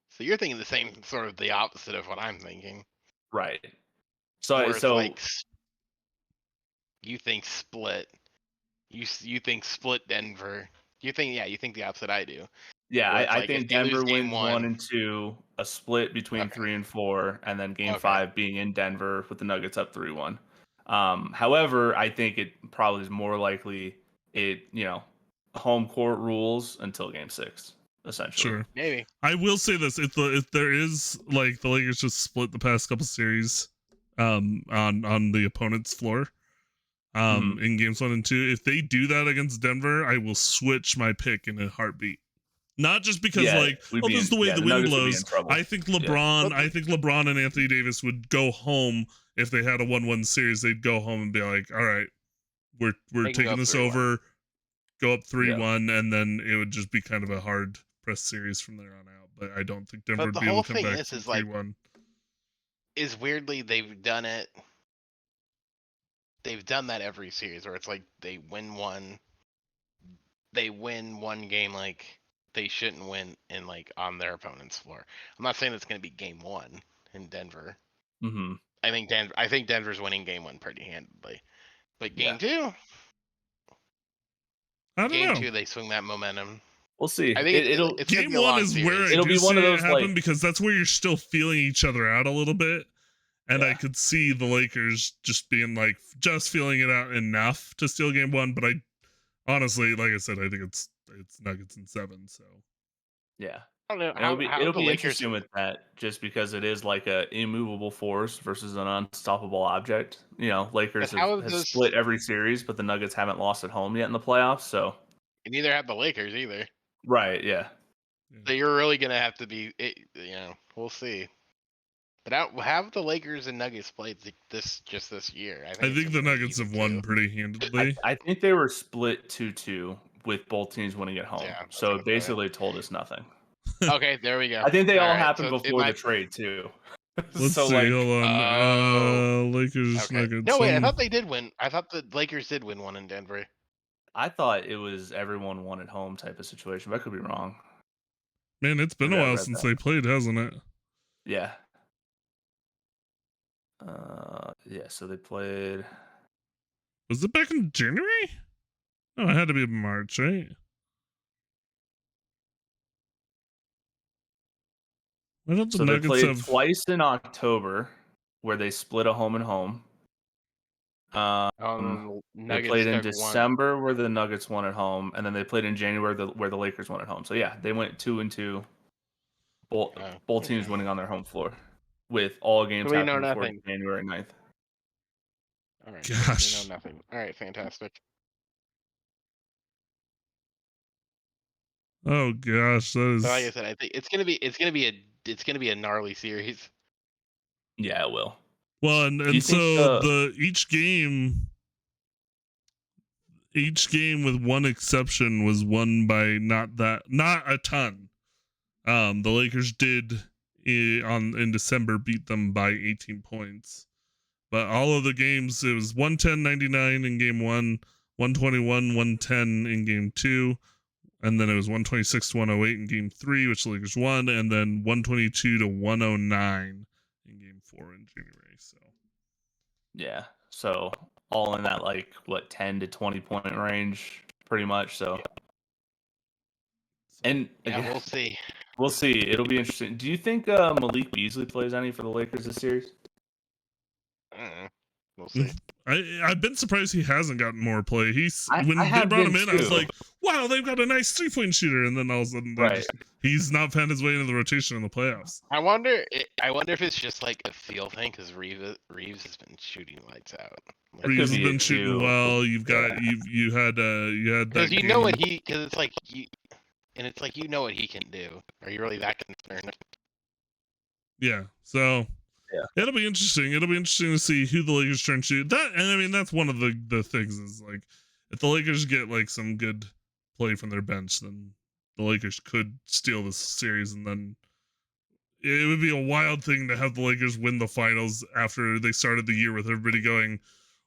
so you're thinking the same sort of the opposite of what I'm thinking, right? So like you think split, you think split Denver. You think the opposite I do. Yeah, I think Denver wins 1 and 2, a split between 3 and 4, and then Game 5 being in Denver with the Nuggets up 3-1. However, I think it probably is more likely home court rules until Game 6, essentially. Sure, maybe. I will say this: if there is like the Lakers just split the past couple series, on the opponent's floor, in games 1 and 2, if they do that against Denver, I will switch my pick in a heartbeat. Not just because this is the way the wind blows. I think LeBron, and Anthony Davis would go home if they had a 1-1 series. They'd go home and be like, "All right, we're taking this over." Go up 3-1, and then it would just be kind of a hard press series from there on out. But I don't think Denver would be able to come back from 3-1. Is weirdly they've done it. They've done that every series where it's like they win one game like they shouldn't win in like on their opponent's floor. I'm not saying it's going to be Game 1 in Denver. Mm-hmm. I think Denver's winning Game 1 pretty handedly, but Game 2. I don't know. Game 2, they swing that momentum. We'll see. I think it's Game 1 is where it'll be one of those happen because that's where you're still feeling each other out a little bit, and I could see the Lakers just being like just feeling it out enough to steal Game 1. But I honestly, like I said, I think it's Nuggets in 7. So yeah, I don't know. It'll be interesting with that, just because it is like a immovable force versus an unstoppable object. Lakers have split every series, but the Nuggets haven't lost at home yet in the playoffs. So neither have the Lakers either. Right? Yeah. So you're really gonna have to be. We'll see. But have the Lakers and Nuggets played this year? I think the Nuggets have won pretty handedly. I think they were split 2-2 with both teams winning at home. Yeah, so basically told us nothing. Okay, there we go. I think they all happened before the trade too. Let's see. Hold on. Lakers, Nuggets. No, wait. I thought they did win. I thought the Lakers did win one in Denver. I thought it was everyone won at home type of situation, but I could be wrong. Man, it's been a while since they played, hasn't it? Yeah. So they played. Was it back in January? Oh, it had to be March, right? So they played twice in October, where they split a home and home. They played in December where the Nuggets won at home, and then they played in January where the Lakers won at home. So yeah, they went 2-2. Both teams winning on their home floor, with all games happening before January 9th. All right, gosh, we know nothing. All right, fantastic. Oh gosh, that is. So like I said, I think it's gonna be a gnarly series. Yeah, it will. Well, Do you and think so each game with one exception was won by not a ton. The Lakers did in December beat them by 18 points. But all of the games, it was 110-99 in game 1, 121-110 in game 2, and then it was 126-108 in game 3, which the Lakers won, and then 122-109 in game 4 in January. So Yeah. So all in that 10 to 20 point range, pretty much. So, and Yeah, again, we'll see. we'll see. It'll be interesting. Do you think Malik Beasley plays any for the Lakers this series? I don't know. We'll see. I've been surprised he hasn't gotten more play. When I they have brought him been in, I was too. like, wow, they've got a nice 3-point shooter, and then all of a sudden, he's not found his way into the rotation in the playoffs. I wonder if it's just like a feel thing because Reeves has been shooting lights out. That Reeves could has be been it, shooting too. well. You had that Because you know game. what because it's like it's like you know what he can do. Are you really that concerned? Yeah, so Yeah. it'll be interesting. It'll be interesting to see who the Lakers turn to. That, and I mean, that's one of the things is like if the Lakers get like some good play from their bench, then the Lakers could steal this series, and then it would be a wild thing to have the Lakers win the finals after they started the year with everybody going,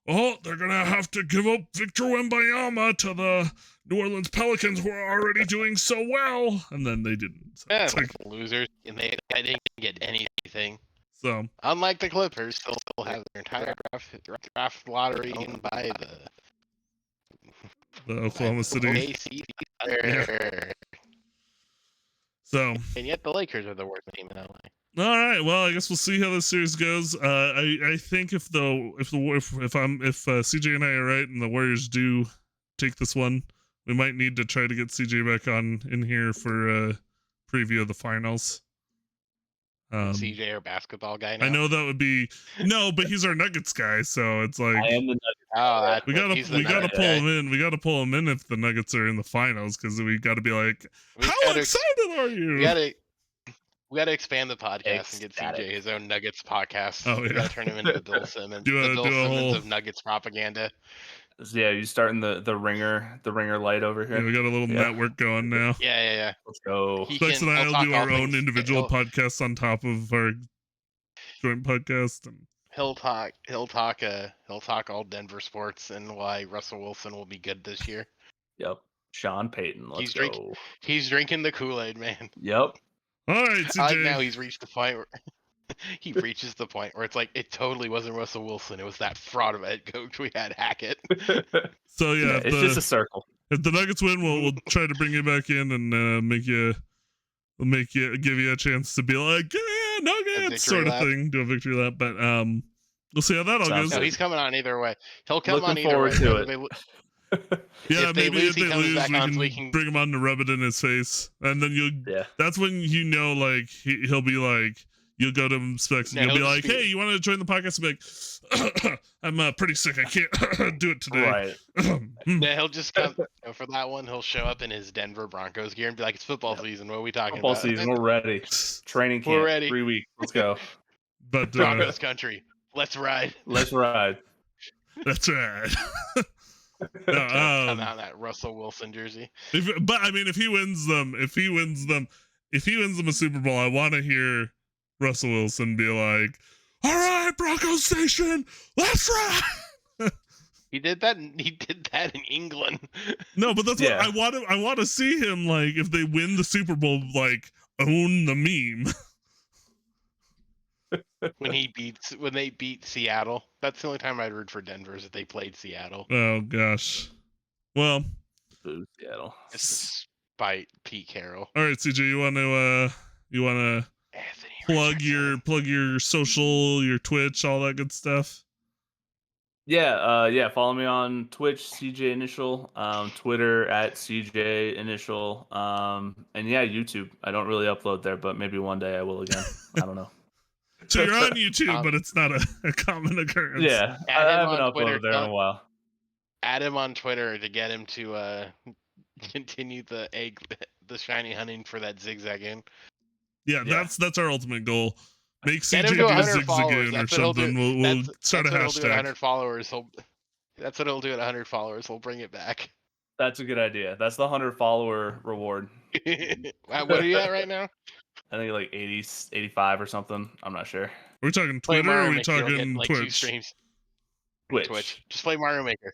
oh, they're gonna have to give up Victor Wembanyama to the New Orleans Pelicans who are already doing so well, and then they didn't. So Yeah, it's like, losers, and they didn't get anything. so Unlike the Clippers, they'll still have their entire draft lottery owned by the Oklahoma City. OKC. Yeah. So, and yet the Lakers are the worst team in LA. All right, well, I guess we'll see how this series goes. I think if CJ and I are right and the Warriors do take this one, we might need to try to get CJ back on in here for a preview of the finals. CJ our basketball guy now. I know that would be but he's our Nuggets guy, so it's like I am the Nuggets. Oh, we gotta pull him in. We gotta pull him in if the Nuggets are in the finals because we gotta be like, how excited are you? We gotta expand the podcast and get CJ his own Nuggets podcast. Oh, We yeah. gotta turn him into the Bill Simmons, Do a Simmons whole- of Nuggets propaganda. Yeah, you starting the ringer light over here. Yeah, we got a little network going now. Yeah. Let's go. Specs and I will do our own individual podcasts on top of our joint podcast, and He'll talk all Denver sports and why Russell Wilson will be good this year. Yep. Sean Payton. Let's go. He's drinking the Kool-Aid, man. Yep. All right, CJ. I like now he's reached the point where he reaches the point where it's like it totally wasn't Russell Wilson. It was that fraud of a head coach we had, Hackett. So yeah, it's just a circle. If the Nuggets win, we'll try to bring you back in and give you a chance to be like, yeah, Nuggets sort of thing, do a victory lap. But we'll see how that all goes. No, he's coming on either way. He'll come Looking on either forward way. to it. Yeah, if they maybe lose, if he they comes lose, back on so we we can can- bring him on to rub it in his face, and then that's when you know, like he'll be like, you'll go to him, Specs, and Yeah, you'll be he'll like, just be- hey, you want to join the podcast? And be like, I'm pretty sick, I can't do it today. Right. Yeah, he'll just come for that one. He'll show up in his Denver Broncos gear and be like, "It's football season. What are we talking Football about?" season. We're ready. Training camp. We're ready. 3 weeks. Let's go. But Broncos country. Let's ride. Let's ride. that's right. Come out in that Russell Wilson jersey. But I mean, if he wins them a Super Bowl, I want to hear Russell Wilson be like, "All right, Broncos Nation, let's ride." He did that. He did that in England. No, but that's what I want to. I want to see him like if they win the Super Bowl, like own the meme. when they beat Seattle. That's the only time I'd root for Denver is if they played Seattle. Oh gosh. Well, Boo, Seattle. Just despite Pete Carroll. all right, CJ, you want to Anthony plug your social, your Twitch, all that good stuff. Yeah, follow me on Twitch, CJ Initial, Twitter at CJ Initial, and yeah, YouTube. I don't really upload there, but maybe one day I will again. I don't know. So you're on YouTube, but it's not a common occurrence. Yeah, I haven't uploaded there in a while. Add him on Twitter to get him to continue the the shiny hunting for that zigzagoon. Yeah, Yeah. that's our ultimate goal. Make Get him CJ to do a 100 followers. zigzagoon or That's what he'll do. something. We'll start a That's what he'll do at hashtag. 100 followers. That's what he'll do at 100 followers. He'll bring it back. That's a good idea. That's the 100 follower reward. What are you at right now? I think like 80, 85 or something. I'm not sure. Are we talking Play Twitter or Mario are we Maker. You'll get talking like 2 Twitch? streams. Twitch. Twitch. Just play Mario Maker.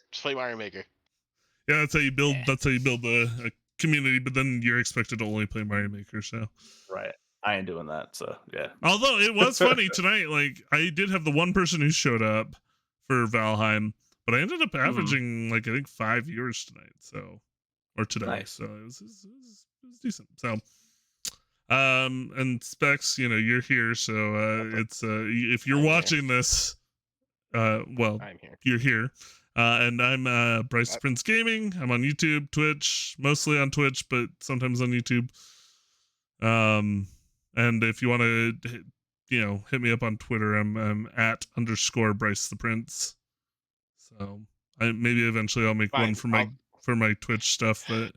Yeah, that's how you build. Yeah. That's how you build a community. But then you're expected to only play Mario Maker. So, Right. I ain't doing that. So yeah. although it was funny tonight, like I did have the one person who showed up for Valheim, but I ended up averaging like I think 5 viewers tonight. So, or today. Nice. So it was decent. So, and Specs, you're here. So it's if you're I'm here. watching this, well, I'm here. you're here. And I'm Bryce Prince Gaming. I'm on YouTube, Twitch, mostly on Twitch, but sometimes on YouTube. And if you want to, hit me up on Twitter, I'm at _ Bryce the Prince. So maybe eventually I'll make one for my Twitch stuff, but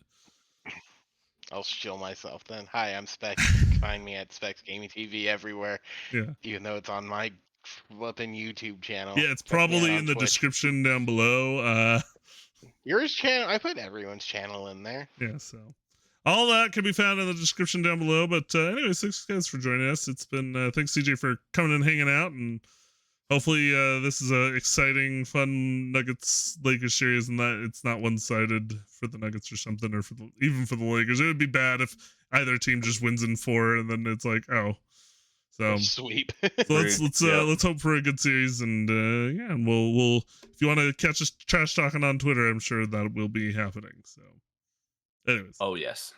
I'll shill myself then. Hi, I'm Specs. You can find me at Specs Gaming TV everywhere. yeah. Even though it's on my flipping YouTube channel. Yeah, it's Check me out probably on in the Twitch. description down below. Yours channel. I put everyone's channel in there. Yeah, so all that can be found in the description down below. But anyways, thanks guys for joining us. It's been thanks CJ for coming and hanging out, and hopefully this is a exciting, fun Nuggets Lakers series, and that it's not one-sided for the Nuggets or something, or even for the Lakers. It would be bad if either team just wins in 4 and then it's like, oh. So Sweep. So let's hope for a good series, and yeah, and we'll if you want to catch us trash talking on Twitter, I'm sure that will be happening. So, anyways, Oh yes.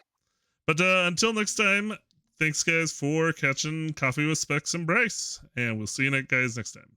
but until next time, thanks guys for catching Coffee with Specs and Bryce, and we'll see you guys next time.